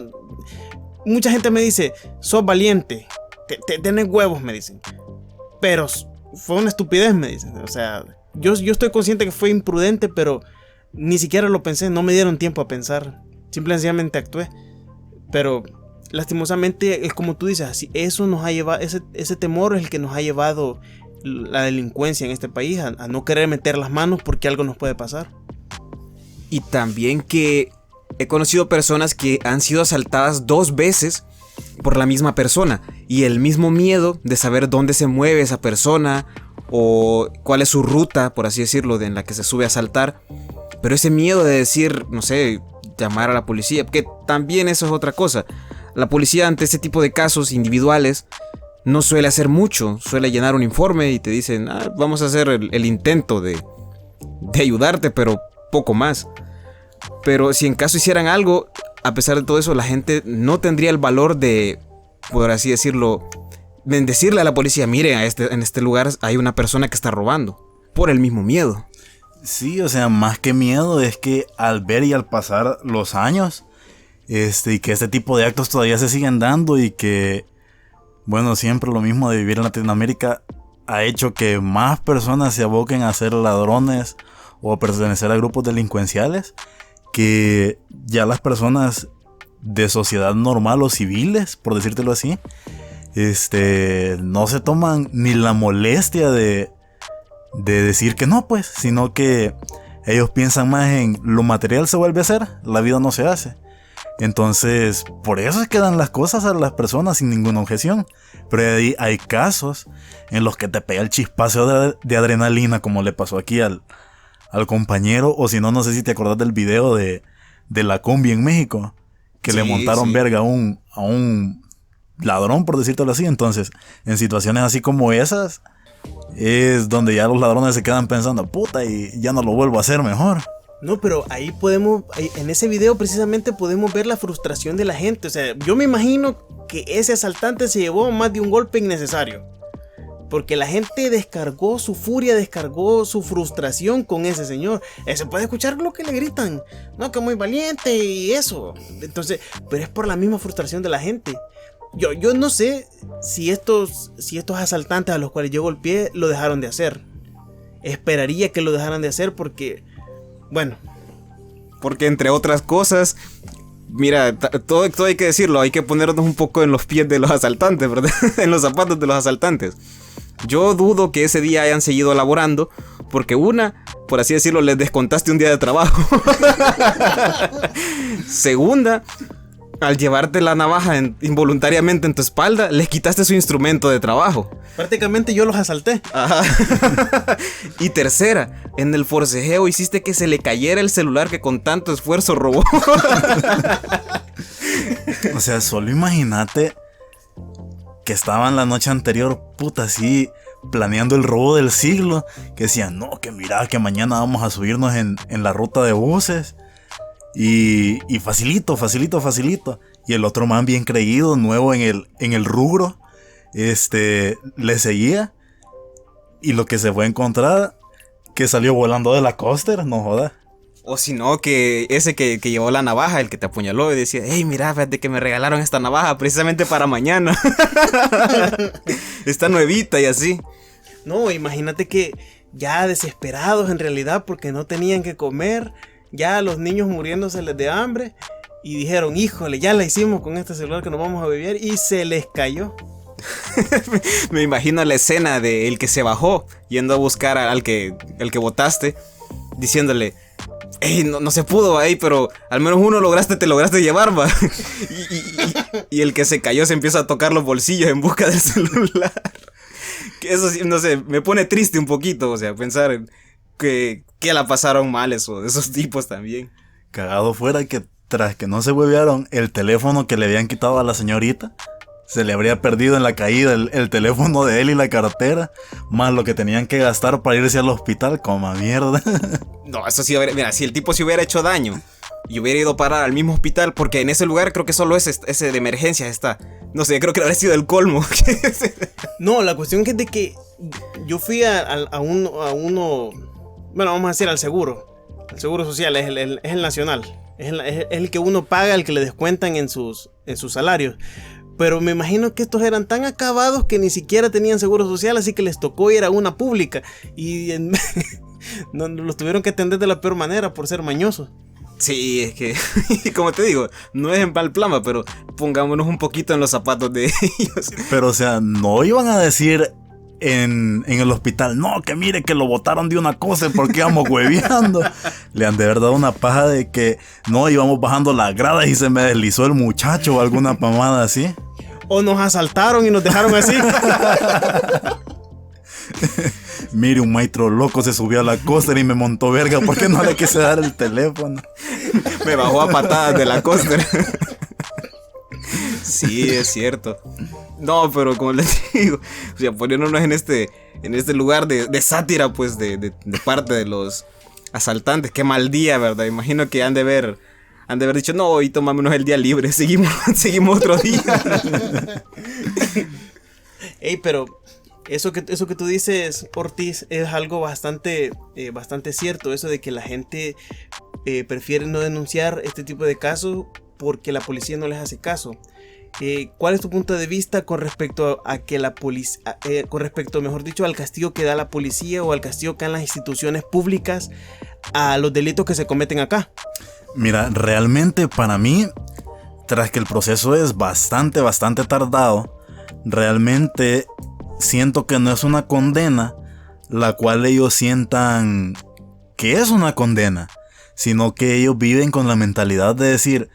Mucha gente me dice, sos valiente, tenés huevos, me dicen. Pero fue una estupidez, me dicen. O sea, yo estoy consciente que fue imprudente, pero ni siquiera lo pensé, no me dieron tiempo a pensar. Simplemente actué. Pero lastimosamente es como tú dices, eso nos ha llevado, ese temor es el que nos ha llevado la delincuencia en este país a no querer meter las manos porque algo nos puede pasar. Y también que he conocido personas que han sido asaltadas 2 veces por la misma persona, y el mismo miedo de saber dónde se mueve esa persona o cuál es su ruta, por así decirlo, en la que se sube a asaltar. Pero ese miedo de decir, no sé, llamar a la policía, porque también eso es otra cosa. La policía ante este tipo de casos individuales no suele hacer mucho, suele llenar un informe y te dicen, vamos a hacer el intento de de ayudarte, pero poco más. Pero si en caso hicieran algo, a pesar de todo eso, la gente no tendría el valor de, por así decirlo, de decirle a la policía, miren, en este lugar hay una persona que está robando, por el mismo miedo. Sí, o sea, más que miedo es que al ver y al pasar los años, y que este tipo de actos todavía se siguen dando y que, bueno, siempre lo mismo de vivir en Latinoamérica ha hecho que más personas se aboquen a ser ladrones o a pertenecer a grupos delincuenciales, que ya las personas de sociedad normal o civiles, por decírtelo así, no se toman ni la molestia de decir que no, pues, sino que ellos piensan más en lo material se vuelve a hacer, la vida no se hace. Entonces, por eso es que dan las cosas a las personas sin ninguna objeción. Pero hay casos en los que te pega el chispazo de adrenalina, como le pasó aquí al compañero, o si no, no sé si te acordás del video de la combi en México, que le montaron verga a un ladrón, por decírtelo así. Entonces, en situaciones así como esas, es donde ya los ladrones se quedan pensando, puta, y ya no lo vuelvo a hacer mejor. No, pero ahí en ese video precisamente podemos ver la frustración de la gente. O sea, yo me imagino que ese asaltante se llevó más de un golpe innecesario, porque la gente descargó su furia, descargó su frustración con ese señor. Se puede escuchar lo que le gritan, no, que muy valiente y eso. Entonces, pero es por la misma frustración de la gente. Yo no sé si estos asaltantes a los cuales yo golpeé lo dejaron de hacer. Esperaría que lo dejaran de hacer porque, bueno, porque entre otras cosas, mira, todo hay que decirlo, hay que ponernos un poco en los pies de los asaltantes, ¿verdad? En los zapatos de los asaltantes. Yo dudo que ese día hayan seguido laborando, porque por así decirlo, les descontaste un día de trabajo. Segunda, al llevarte la navaja involuntariamente en tu espalda, les quitaste su instrumento de trabajo. Prácticamente yo los asalté. Ajá. Y tercera, en el forcejeo hiciste que se le cayera el celular que con tanto esfuerzo robó. O sea, solo imagínate que estaban la noche anterior, puta, así, planeando el robo del siglo. Que decían, no, que mira, que mañana vamos a subirnos en la ruta de buses. Y facilito. Y el otro man bien creído, nuevo en el rubro, le seguía. Y lo que se fue a encontrar, que salió volando de la coaster, no joda. O si no, que ese que llevó la navaja, el que te apuñaló, y decía, hey, mira, fíjate que me regalaron esta navaja precisamente para mañana. Está nuevita y así. No, imagínate que ya desesperados en realidad porque no tenían que comer, ya los niños muriéndoseles de hambre, y dijeron, híjole, ya la hicimos con este celular que nos vamos a beber, y se les cayó. Me imagino la escena de el que se bajó yendo a buscar al que botaste, diciéndole, hey, no se pudo ahí, pero al menos uno te lograste llevar, va. Y el que se cayó se empieza a tocar los bolsillos en busca del celular. Que eso sí, no sé, me pone triste un poquito, o sea, pensar que la pasaron mal esos tipos también. Cagado fuera que tras que no se huevearon, el teléfono que le habían quitado a la señorita, se le habría perdido en la caída el teléfono de él y la cartera, más lo que tenían que gastar para irse al hospital, como mierda. No, eso sí, mira, si el tipo se hubiera hecho daño y hubiera ido a parar al mismo hospital, porque en ese lugar creo que solo ese de emergencia está. No sé, creo que habría sido el colmo. No, la cuestión es de que yo fui a uno, bueno, vamos a decir al seguro. El seguro social es el nacional. Es el que uno paga, el que le descuentan en sus salarios. Pero me imagino que estos eran tan acabados que ni siquiera tenían seguro social, así que les tocó ir a una pública. Y no, los tuvieron que atender de la peor manera por ser mañosos. Sí, es que, como te digo, no es en mal plama, pero pongámonos un poquito en los zapatos de ellos. Pero, o sea, no iban a decir en el hospital, no, que mire que lo botaron de una cosa porque íbamos hueveando. Le han de haber dado una paja de que no, íbamos bajando las gradas y se me deslizó el muchacho o alguna pamada así. O nos asaltaron y nos dejaron así. Mire, un maestro loco se subió a la coaster y me montó verga porque no le quise dar el teléfono. Me bajó a patadas de la coaster. Sí, es cierto. No, pero como les digo, o sea, poniéndonos en este lugar de sátira, pues, de parte de los asaltantes, qué mal día, ¿verdad? Imagino que han de haber dicho, no, hoy tomámonos el día libre, seguimos otro día. Ey, pero eso que tú dices, Ortiz, es algo bastante cierto, eso de que la gente prefiere no denunciar este tipo de casos porque la policía no les hace caso. ¿Cuál es tu punto de vista con respecto a que la policía, mejor dicho, al castigo que da la policía o al castigo que dan las instituciones públicas a los delitos que se cometen acá? Mira, realmente para mí, tras que el proceso es bastante tardado, realmente siento que no es una condena la cual ellos sientan que es una condena, sino que ellos viven con la mentalidad de decir,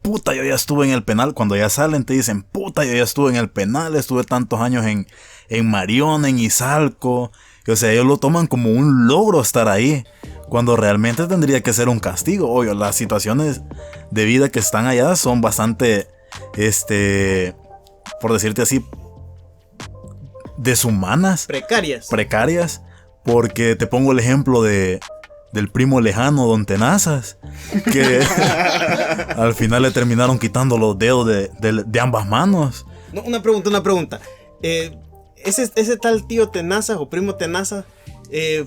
puta, yo ya estuve en el penal. Cuando ya salen te dicen, puta, yo ya estuve en el penal, estuve tantos años en Mariona, en Izalco. O sea, ellos lo toman como un logro estar ahí, cuando realmente tendría que ser un castigo. Obvio, las situaciones de vida que están allá son bastante, por decirte así, deshumanas. Precarias, porque te pongo el ejemplo del primo lejano, Don Tenazas, que al final le terminaron quitando los dedos de ambas manos. No, una pregunta. Ese tal tío Tenazas o primo Tenazas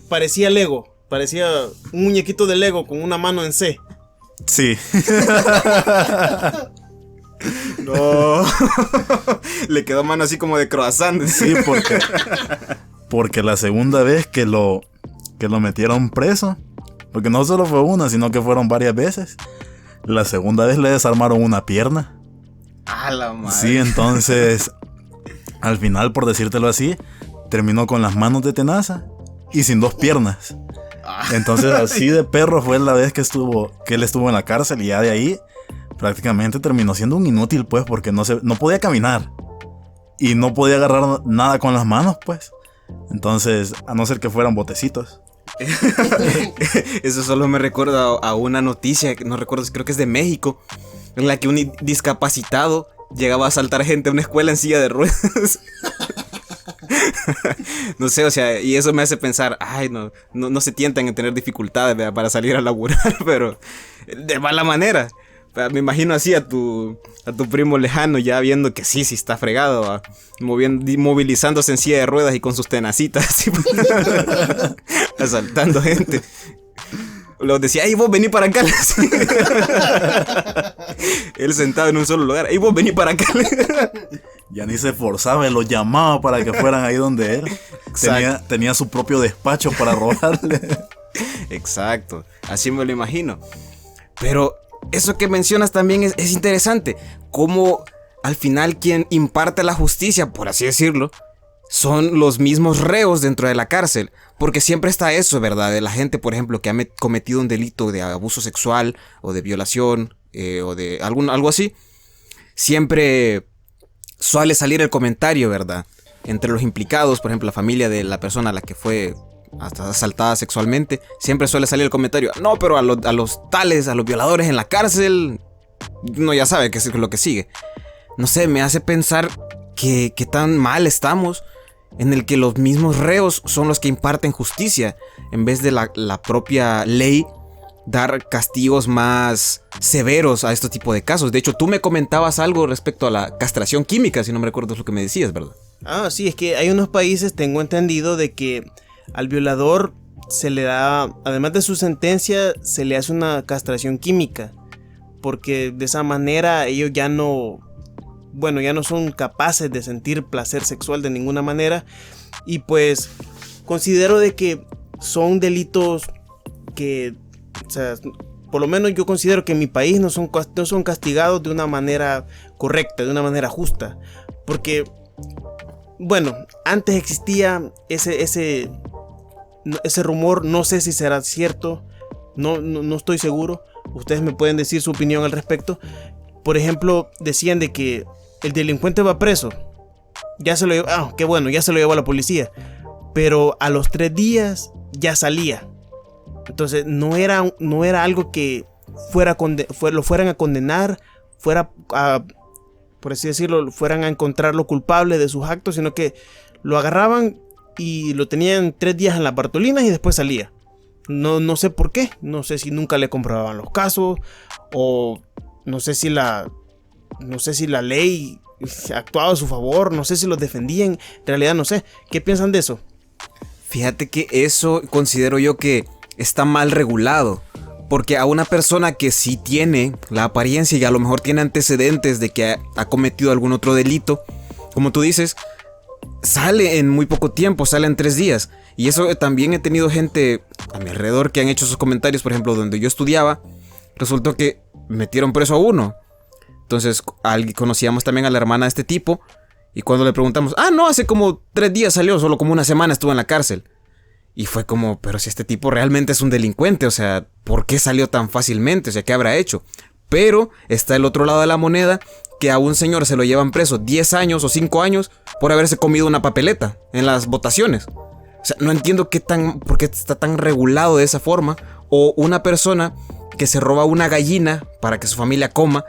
parecía Lego. Parecía un muñequito de Lego con una mano en C. Sí. No. Le quedó mano así como de croissant. Sí, porque la segunda vez que lo metieron preso, porque no solo fue una, sino que fueron varias veces. La segunda vez le desarmaron una pierna. ¡A la madre! Sí, entonces, al final, por decírtelo así, terminó con las manos de tenaza y sin dos piernas. Entonces, así de perro fue la vez que él estuvo en la cárcel, y ya de ahí prácticamente terminó siendo un inútil, pues, porque no podía caminar y no podía agarrar nada con las manos, pues. Entonces, a no ser que fueran botecitos. Eso solo me recuerda a una noticia, no recuerdo, creo que es de México, en la que un discapacitado llegaba a asaltar gente a una escuela en silla de ruedas. No sé, o sea, y eso me hace pensar, ay, no se tientan en tener dificultades, ¿verdad?, para salir a laburar, pero de mala manera. Me imagino así a tu primo lejano ya viendo que sí está fregado, movilizándose en silla de ruedas y con sus tenacitas, así, asaltando gente. Los decía, ¡ey, vos vení para acá! Él sentado en un solo lugar, ¡ey, vos vení para acá! Ya ni se esforzaba, los llamaba para que fueran ahí donde él. Tenía su propio despacho para robarle. Exacto, así me lo imagino. Pero eso que mencionas también es interesante. Cómo al final quien imparte la justicia, por así decirlo, son los mismos reos dentro de la cárcel. Porque siempre está eso, ¿verdad? De la gente, por ejemplo, que ha cometido un delito de abuso sexual o de violación o de algo así. Siempre suele salir el comentario, ¿verdad? Entre los implicados, por ejemplo, la familia de la persona a la que fue hasta asaltada sexualmente, siempre suele salir el comentario, no, pero a los violadores en la cárcel, no, ya sabe qué es lo que sigue. No sé, me hace pensar que tan mal estamos en el que los mismos reos son los que imparten justicia, en vez de la propia ley dar castigos más severos a este tipo de casos. De hecho, tú me comentabas algo respecto a la castración química, si no me recuerdo lo que me decías, ¿verdad? Ah, sí, es que hay unos países, tengo entendido, de que al violador se le da, además de su sentencia, se le hace una castración química, porque de esa manera ellos ya no son capaces de sentir placer sexual de ninguna manera. Y pues considero de que son delitos que, o sea, por lo menos yo considero que en mi país no son castigados de una manera correcta, de una manera justa, porque bueno, antes existía ese rumor, no sé si será cierto, no estoy seguro. Ustedes me pueden decir su opinión al respecto. Por ejemplo, decían de que el delincuente va preso, ya se lo llevó, qué bueno, ya se lo llevó a la policía, pero a los 3 días ya salía. Entonces no era algo que lo fueran a condenar fuera a, por así decirlo, fueran a encontrarlo culpable de sus actos, sino que lo agarraban y lo tenían 3 días en las Bartolinas y después salía. No sé por qué, no sé si nunca le comprobaban los casos, o no sé si la ley actuaba a su favor, no sé si los defendían, en realidad no sé. ¿Qué piensan de eso? Fíjate que eso considero yo que está mal regulado, porque a una persona que sí tiene la apariencia y a lo mejor tiene antecedentes de que ha cometido algún otro delito, como tú dices, sale en muy poco tiempo, sale en 3 días. Y eso también he tenido gente a mi alrededor que han hecho esos comentarios. Por ejemplo, donde yo estudiaba, resultó que metieron preso a uno. Entonces conocíamos también a la hermana de este tipo, y cuando le preguntamos, no, hace como 3 días salió, solo como una semana estuvo en la cárcel. Y fue como, pero si este tipo realmente es un delincuente, o sea, ¿por qué salió tan fácilmente? O sea, ¿qué habrá hecho? Pero está el otro lado de la moneda, que a un señor se lo llevan preso 10 años o 5 años por haberse comido una papeleta en las votaciones. O sea, no entiendo por qué está tan regulado de esa forma. O una persona que se roba una gallina para que su familia coma,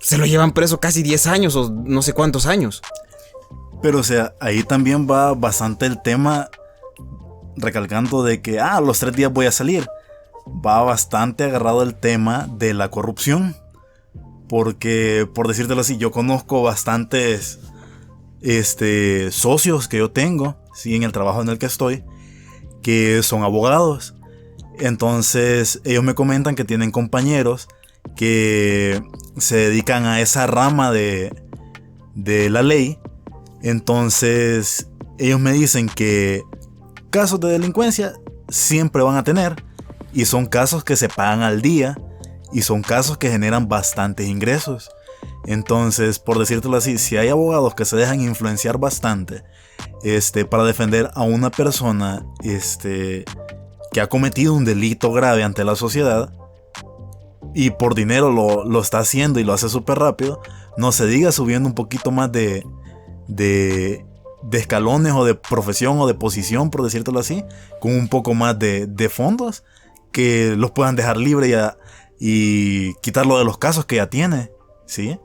se lo llevan preso casi 10 años o no sé cuántos años. Pero o sea, ahí también va bastante el tema, recalcando de que, los 3 días voy a salir. Va bastante agarrado el tema de la corrupción. Porque, por decírtelo así, yo conozco bastantes socios que yo tengo, sí, en el trabajo en el que estoy, que son abogados. Entonces, ellos me comentan que tienen compañeros que se dedican a esa rama de la ley. Entonces, ellos me dicen que casos de delincuencia siempre van a tener, y son casos que se pagan al día, y son casos que generan bastantes ingresos. Entonces, por decírtelo así, si hay abogados que se dejan influenciar bastante para defender a una persona que ha cometido un delito grave ante la sociedad, y por dinero lo está haciendo y lo hace súper rápido, no se diga subiendo un poquito más de escalones, o de profesión, o de posición, por decírtelo así, con un poco más de fondos, que los puedan dejar libre y quitarlo de los casos que ya tiene, ¿sí?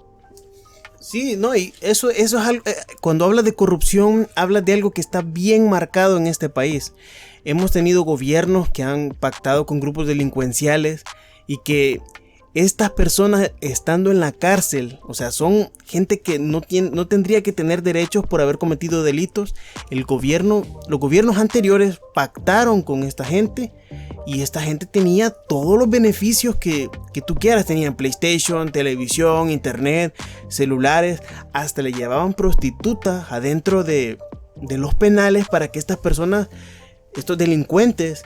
Sí, no, y eso es algo, cuando hablas de corrupción, hablas de algo que está bien marcado en este país. Hemos tenido gobiernos que han pactado con grupos delincuenciales, y que estas personas, estando en la cárcel, o sea, son gente que no tendría que tener derechos por haber cometido delitos. Los gobiernos anteriores pactaron con esta gente, y esta gente tenía todos los beneficios que tú quieras. Tenían PlayStation, televisión, internet, celulares, hasta le llevaban prostitutas adentro de los penales para que estas personas, estos delincuentes,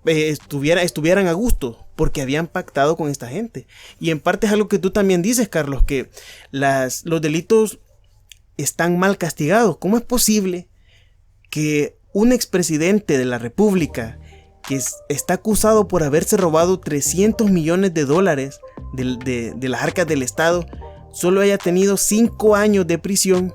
estuvieran a gusto, porque habían pactado con esta gente. Y en parte es algo que tú también dices, Carlos, que los delitos están mal castigados. ¿Cómo es posible que un expresidente de la República, que está acusado por haberse robado $300 millones de las arcas del Estado, solo haya tenido 5 años de prisión?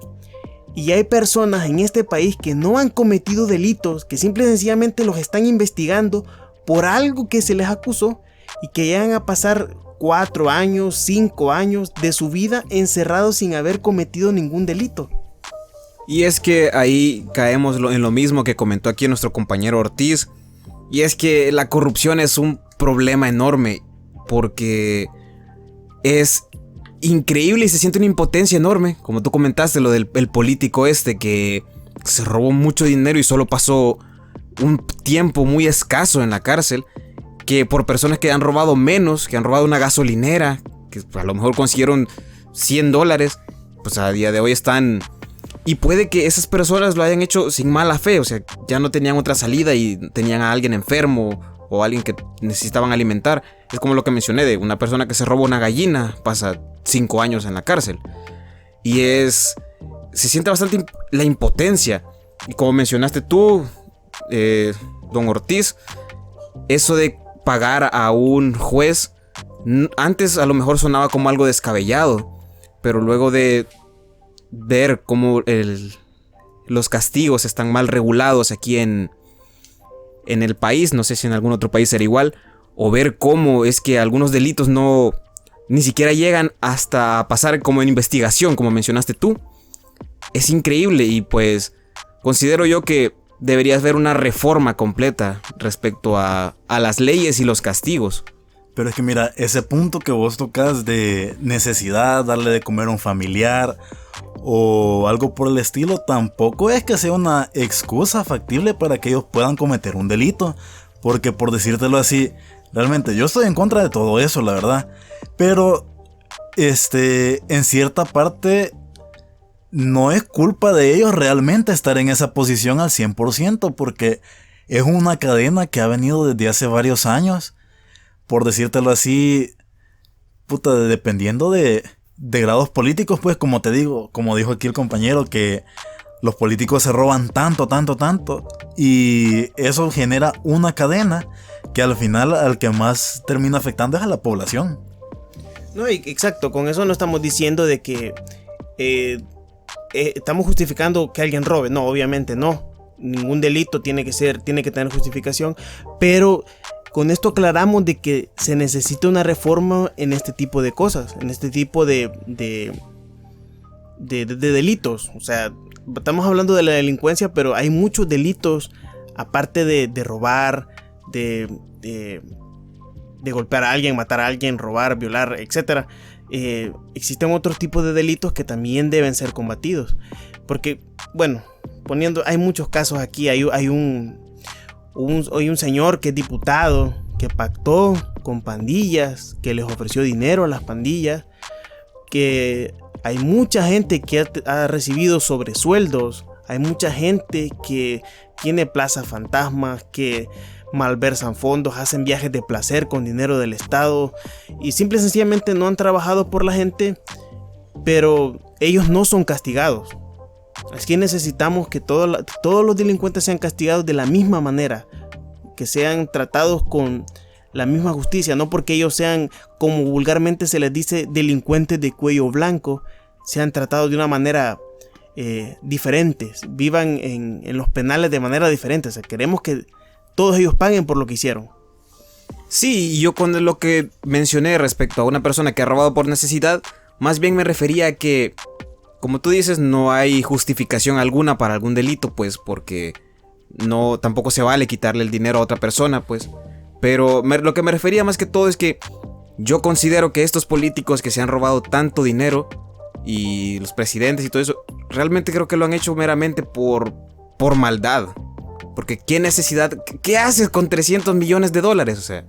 Y hay personas en este país que no han cometido delitos, que simple y sencillamente los están investigando por algo que se les acusó, y que llegan a pasar 4 años, 5 años de su vida encerrados sin haber cometido ningún delito. Y es que ahí caemos en lo mismo que comentó aquí nuestro compañero Ortiz, y es que la corrupción es un problema enorme, porque es increíble y se siente una impotencia enorme, como tú comentaste, lo del político que se robó mucho dinero y solo pasó un tiempo muy escaso en la cárcel, que por personas que han robado menos, que han robado una gasolinera, que a lo mejor consiguieron $100, pues a día de hoy están... Y puede que esas personas lo hayan hecho sin mala fe, o sea, ya no tenían otra salida y tenían a alguien enfermo o a alguien que necesitaban alimentar. Es como lo que mencioné de una persona que se roba una gallina, pasa 5 años en la cárcel. Y se siente bastante la impotencia. Y como mencionaste tú, don Ortiz, eso de pagar a un juez, antes a lo mejor sonaba como algo descabellado, pero luego de ver cómo los castigos están mal regulados aquí en el país, no sé si en algún otro país será igual, o ver cómo es que algunos delitos no ni siquiera llegan hasta pasar como en investigación, como mencionaste tú. Es increíble y pues considero yo que debería haber una reforma completa respecto a las leyes y los castigos. Pero es que mira, ese punto que vos tocas de necesidad, darle de comer a un familiar o algo por el estilo, tampoco es que sea una excusa factible para que ellos puedan cometer un delito. Porque por decírtelo así, realmente yo estoy en contra de todo eso, la verdad. Pero, en cierta parte, no es culpa de ellos realmente estar en esa posición al 100%, porque es una cadena que ha venido desde hace varios años. Por decírtelo así, puta, dependiendo de grados políticos, pues como te digo, como dijo aquí el compañero, que los políticos se roban tanto, y eso genera una cadena que al final al que más termina afectando es a la población. No, exacto, con eso no estamos diciendo de que estamos justificando que alguien robe, no, obviamente no. Ningún delito tiene que tener justificación, pero con esto aclaramos de que se necesita una reforma en este tipo de cosas, en este tipo de delitos. O sea, estamos hablando de la delincuencia, pero hay muchos delitos, aparte de robar, de golpear a alguien, matar a alguien, robar, violar, etc. Existen otros tipos de delitos que también deben ser combatidos. Porque, bueno, hay muchos casos aquí. Hay un señor que es diputado, que pactó con pandillas, que les ofreció dinero a las pandillas, que hay mucha gente que ha recibido sobresueldos, hay mucha gente que tiene plazas fantasmas, que malversan fondos, hacen viajes de placer con dinero del Estado y simple y sencillamente no han trabajado por la gente, pero ellos no son castigados. Así que necesitamos que todos los delincuentes sean castigados de la misma manera, que sean tratados con la misma justicia, no porque ellos sean, como vulgarmente se les dice, delincuentes de cuello blanco, sean tratados de una manera diferente, vivan en los penales de manera diferente. O sea, queremos que todos ellos paguen por lo que hicieron. Sí, yo con lo que mencioné respecto a una persona que ha robado por necesidad, más bien me refería a que, como tú dices, no hay justificación alguna para algún delito, pues, porque no, tampoco se vale quitarle el dinero a otra persona, pues. Pero lo que me refería más que todo es que yo considero que estos políticos que se han robado tanto dinero y los presidentes y todo eso, realmente creo que lo han hecho meramente por maldad. Porque qué necesidad, ¿qué haces con 300 millones de dólares? O sea,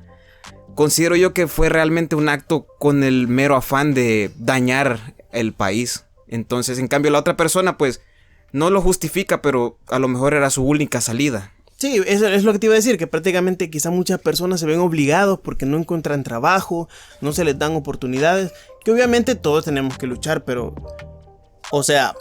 considero yo que fue realmente un acto con el mero afán de dañar el país. Entonces, en cambio, la otra persona, pues, no lo justifica, pero a lo mejor era su única salida. Sí, eso es lo que te iba a decir, que prácticamente quizá muchas personas se ven obligados porque no encuentran trabajo, no se les dan oportunidades, que obviamente todos tenemos que luchar, pero, o sea,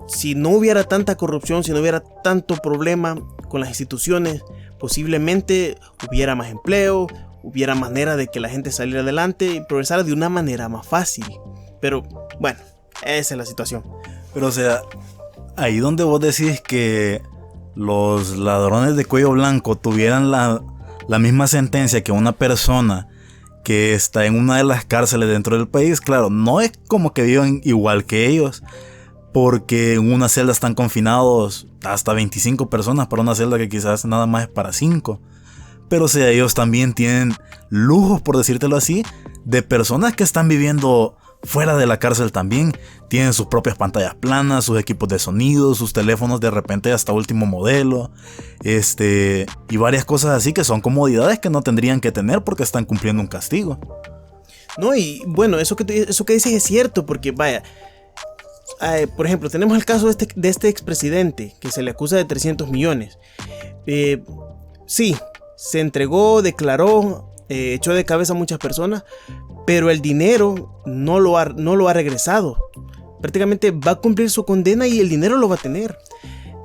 si no hubiera tanta corrupción, si no hubiera tanto problema con las instituciones, posiblemente hubiera más empleo, hubiera manera de que la gente saliera adelante y progresara de una manera más fácil. Pero, bueno, esa es la situación. Pero, o sea, ahí donde vos decís que los ladrones de cuello blanco tuvieran la misma sentencia que una persona que está en una de las cárceles dentro del país, claro, no es como que vivan igual que ellos, porque en una celda están confinados hasta 25 personas para una celda que quizás nada más es para 5. Pero o sea, ellos también tienen lujos, por decírtelo así, de personas que están viviendo fuera de la cárcel también. Tienen sus propias pantallas planas, sus equipos de sonido, sus teléfonos de repente hasta último modelo, y varias cosas así que son comodidades que no tendrían que tener porque están cumpliendo un castigo. No, y bueno, eso que dices es cierto, porque vaya, por ejemplo, tenemos el caso de este expresidente que se le acusa de 300 millones. Sí, se entregó, declaró, echó de cabeza a muchas personas, pero el dinero no lo ha regresado. Prácticamente va a cumplir su condena y el dinero lo va a tener.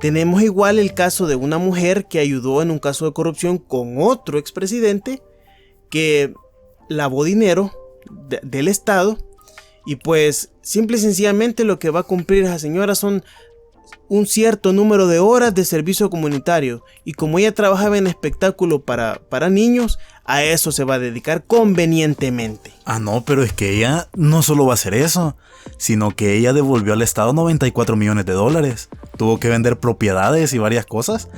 Tenemos igual el caso de una mujer que ayudó en un caso de corrupción con otro expresidente que lavó dinero del Estado. Y pues simple y sencillamente lo que va a cumplir esa señora son un cierto número de horas de servicio comunitario, y como ella trabajaba en espectáculo para niños, a eso se va a dedicar convenientemente. Ah, no, pero es que ella no solo va a hacer eso, sino que ella devolvió al Estado $94 millones. Tuvo que vender propiedades y varias cosas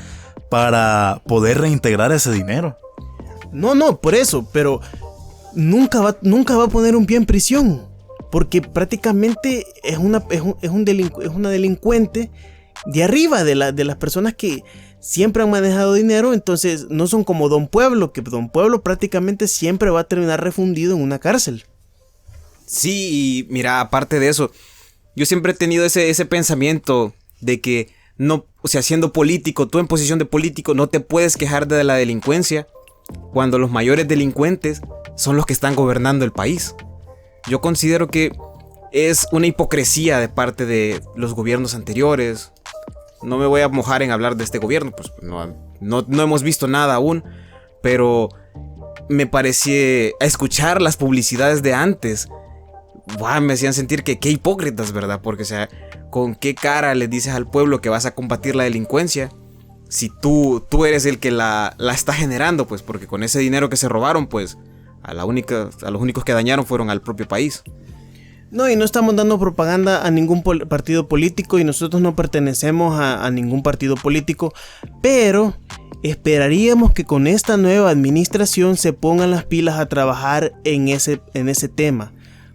para poder reintegrar ese dinero. No, por eso, pero nunca va a poner un pie en prisión, porque prácticamente es una delincuente de arriba de las personas que siempre han manejado dinero. Entonces no son como Don Pueblo, que Don Pueblo prácticamente siempre va a terminar refundido en una cárcel. Sí, y mira, aparte de eso, yo siempre he tenido ese pensamiento de que no, o sea, siendo político, tú en posición de político no te puedes quejar de la delincuencia cuando los mayores delincuentes son los que están gobernando el país. Yo considero que es una hipocresía de parte de los gobiernos anteriores. No me voy a mojar en hablar de este gobierno, pues no hemos visto nada aún, pero me parecía escuchar las publicidades de antes. Me hacían sentir que qué hipócritas, ¿verdad? Porque, o sea, ¿con qué cara le dices al pueblo que vas a combatir la delincuencia si tú eres el que la está generando? Pues porque con ese dinero que se robaron, pues a los únicos que dañaron fueron al propio país. No, y no estamos dando propaganda a ningún partido político, y nosotros no pertenecemos a ningún partido político, pero esperaríamos que con esta nueva administración se pongan las pilas a trabajar en ese tema,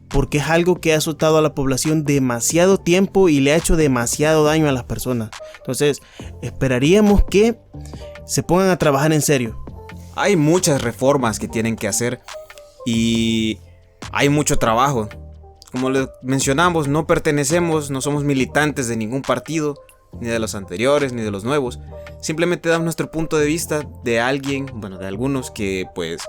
porque es algo que ha azotado a la población demasiado tiempo y le ha hecho demasiado daño a las personas. Entonces, esperaríamos que se pongan a trabajar en serio. Hay muchas reformas que tienen que hacer y hay mucho trabajo. Como les mencionamos, no somos militantes de ningún partido, ni de los anteriores, ni de los nuevos. Simplemente damos nuestro punto de vista de algunos que pues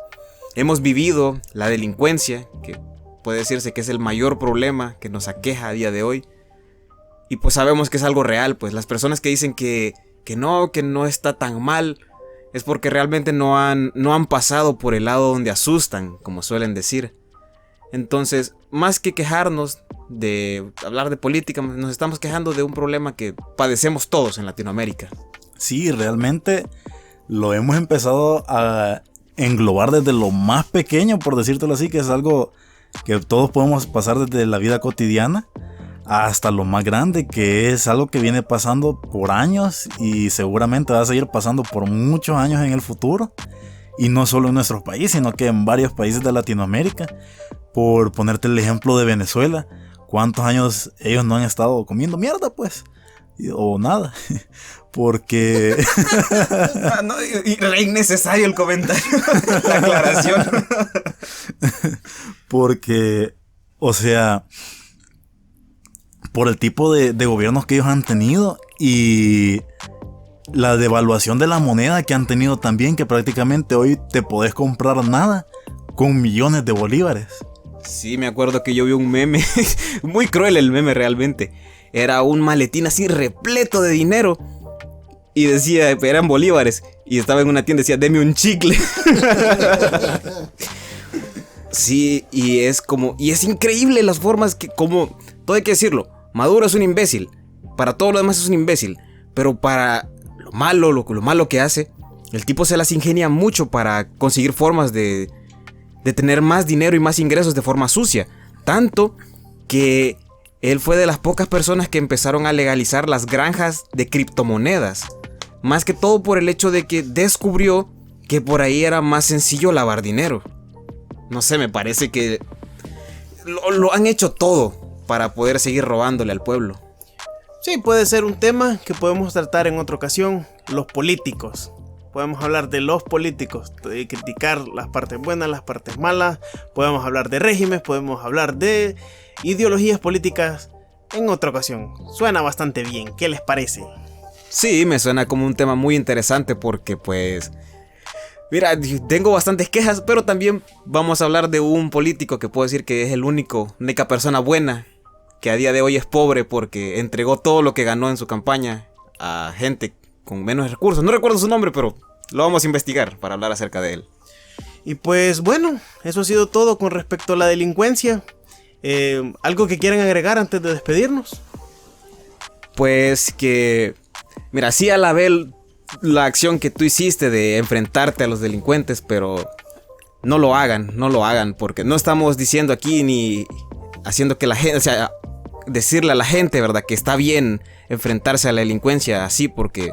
hemos vivido la delincuencia, que puede decirse que es el mayor problema que nos aqueja a día de hoy. Y pues sabemos que es algo real, pues las personas que dicen que no está tan mal, es porque realmente no han pasado por el lado donde asustan, como suelen decir. Entonces, más que quejarnos de hablar de política, nos estamos quejando de un problema que padecemos todos en Latinoamérica. Sí, realmente lo hemos empezado a englobar desde lo más pequeño, por decírtelo así, que es algo que todos podemos pasar desde la vida cotidiana, hasta lo más grande, que es algo que viene pasando por años y seguramente va a seguir pasando por muchos años en el futuro. Y no solo en nuestro país, sino que en varios países de Latinoamérica. Por ponerte el ejemplo de Venezuela, ¿cuántos años ellos no han estado comiendo mierda, pues? O nada. Porque... Era innecesario el comentario, la aclaración. Porque, o sea, por el tipo de gobiernos que ellos han tenido y la devaluación de la moneda que han tenido también, que prácticamente hoy te podés comprar nada con millones de bolívares. Sí, me acuerdo que yo vi un meme, muy cruel el meme realmente. Era un maletín así repleto de dinero y decía, eran bolívares, y estaba en una tienda y decía, deme un chicle. Sí, y es increíble las formas que, como, todo hay que decirlo, Maduro es un imbécil, para todo lo demás es un imbécil, pero para lo malo que hace, el tipo se las ingenia mucho para conseguir formas de tener más dinero y más ingresos de forma sucia. Tanto que él fue de las pocas personas que empezaron a legalizar las granjas de criptomonedas. Más que todo por el hecho de que descubrió que por ahí era más sencillo lavar dinero. No sé, me parece que lo han hecho todo para poder seguir robándole al pueblo. Sí, puede ser un tema que podemos tratar en otra ocasión. Los políticos. Podemos hablar de los políticos, de criticar las partes buenas, las partes malas. Podemos hablar de regímenes, podemos hablar de ideologías políticas en otra ocasión. Suena bastante bien, ¿qué les parece? Sí, me suena como un tema muy interesante porque pues... Mira, tengo bastantes quejas, pero también vamos a hablar de un político que puedo decir que es única persona buena, que a día de hoy es pobre porque entregó todo lo que ganó en su campaña a gente con menos recursos. No recuerdo su nombre, pero lo vamos a investigar para hablar acerca de él. Y pues bueno, eso ha sido todo con respecto a la delincuencia. ¿Algo que quieran agregar antes de despedirnos? Pues que, mira, sí alabé la acción que tú hiciste de enfrentarte a los delincuentes, pero no lo hagan, porque no estamos diciendo aquí ni haciendo que la gente, o sea, decirle a la gente, ¿verdad?, que está bien enfrentarse a la delincuencia así, porque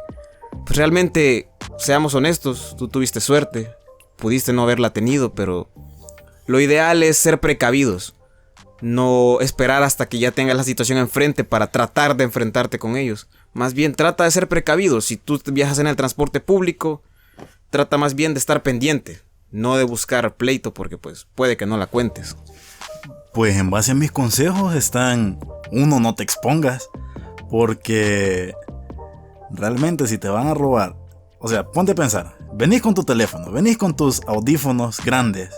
pues realmente, seamos honestos, tú tuviste suerte, pudiste no haberla tenido, pero lo ideal es ser precavidos, no esperar hasta que ya tengas la situación enfrente para tratar de enfrentarte con ellos. Más bien trata de ser precavido. Si tú viajas en el transporte público, trata más bien de estar pendiente, no de buscar pleito, porque pues puede que no la cuentes. Pues en base a mis consejos están: uno, no te expongas, porque realmente si te van a robar, o sea, ponte a pensar, venís con tu teléfono, venís con tus audífonos grandes,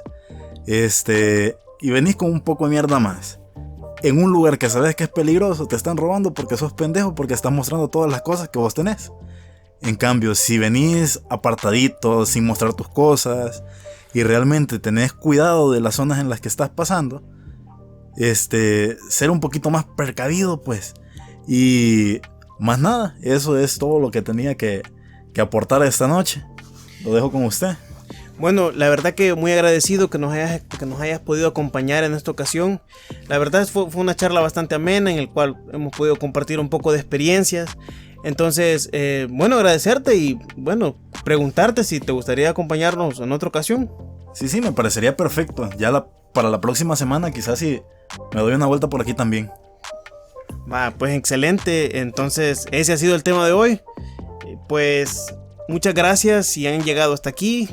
y venís con un poco de mierda más, en un lugar que sabes que es peligroso, te están robando porque sos pendejo, porque estás mostrando todas las cosas que vos tenés. En cambio, si venís apartadito, sin mostrar tus cosas, y realmente tenés cuidado de las zonas en las que estás pasando, ser un poquito más precavido, pues. Y más nada, eso es todo lo que tenía que aportar esta noche. Lo dejo con usted. Bueno, la verdad que muy agradecido que nos hayas podido acompañar en esta ocasión. La verdad fue una charla bastante amena en el cual hemos podido compartir un poco de experiencias. Entonces, bueno, agradecerte y bueno, preguntarte si te gustaría acompañarnos en otra ocasión. Sí, me parecería perfecto. Ya para la próxima semana quizás sí me doy una vuelta por aquí también. Va, pues excelente. Entonces, ese ha sido el tema de hoy. Pues muchas gracias si han llegado hasta aquí.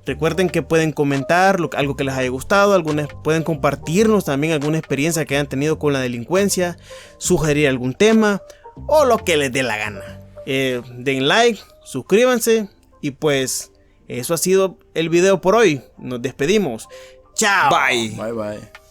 Recuerden que pueden comentar algo que les haya gustado, pueden compartirnos también alguna experiencia que hayan tenido con la delincuencia, sugerir algún tema o lo que les dé la gana. Den like, suscríbanse y pues eso ha sido el video por hoy. Nos despedimos. Chao. Bye. Bye.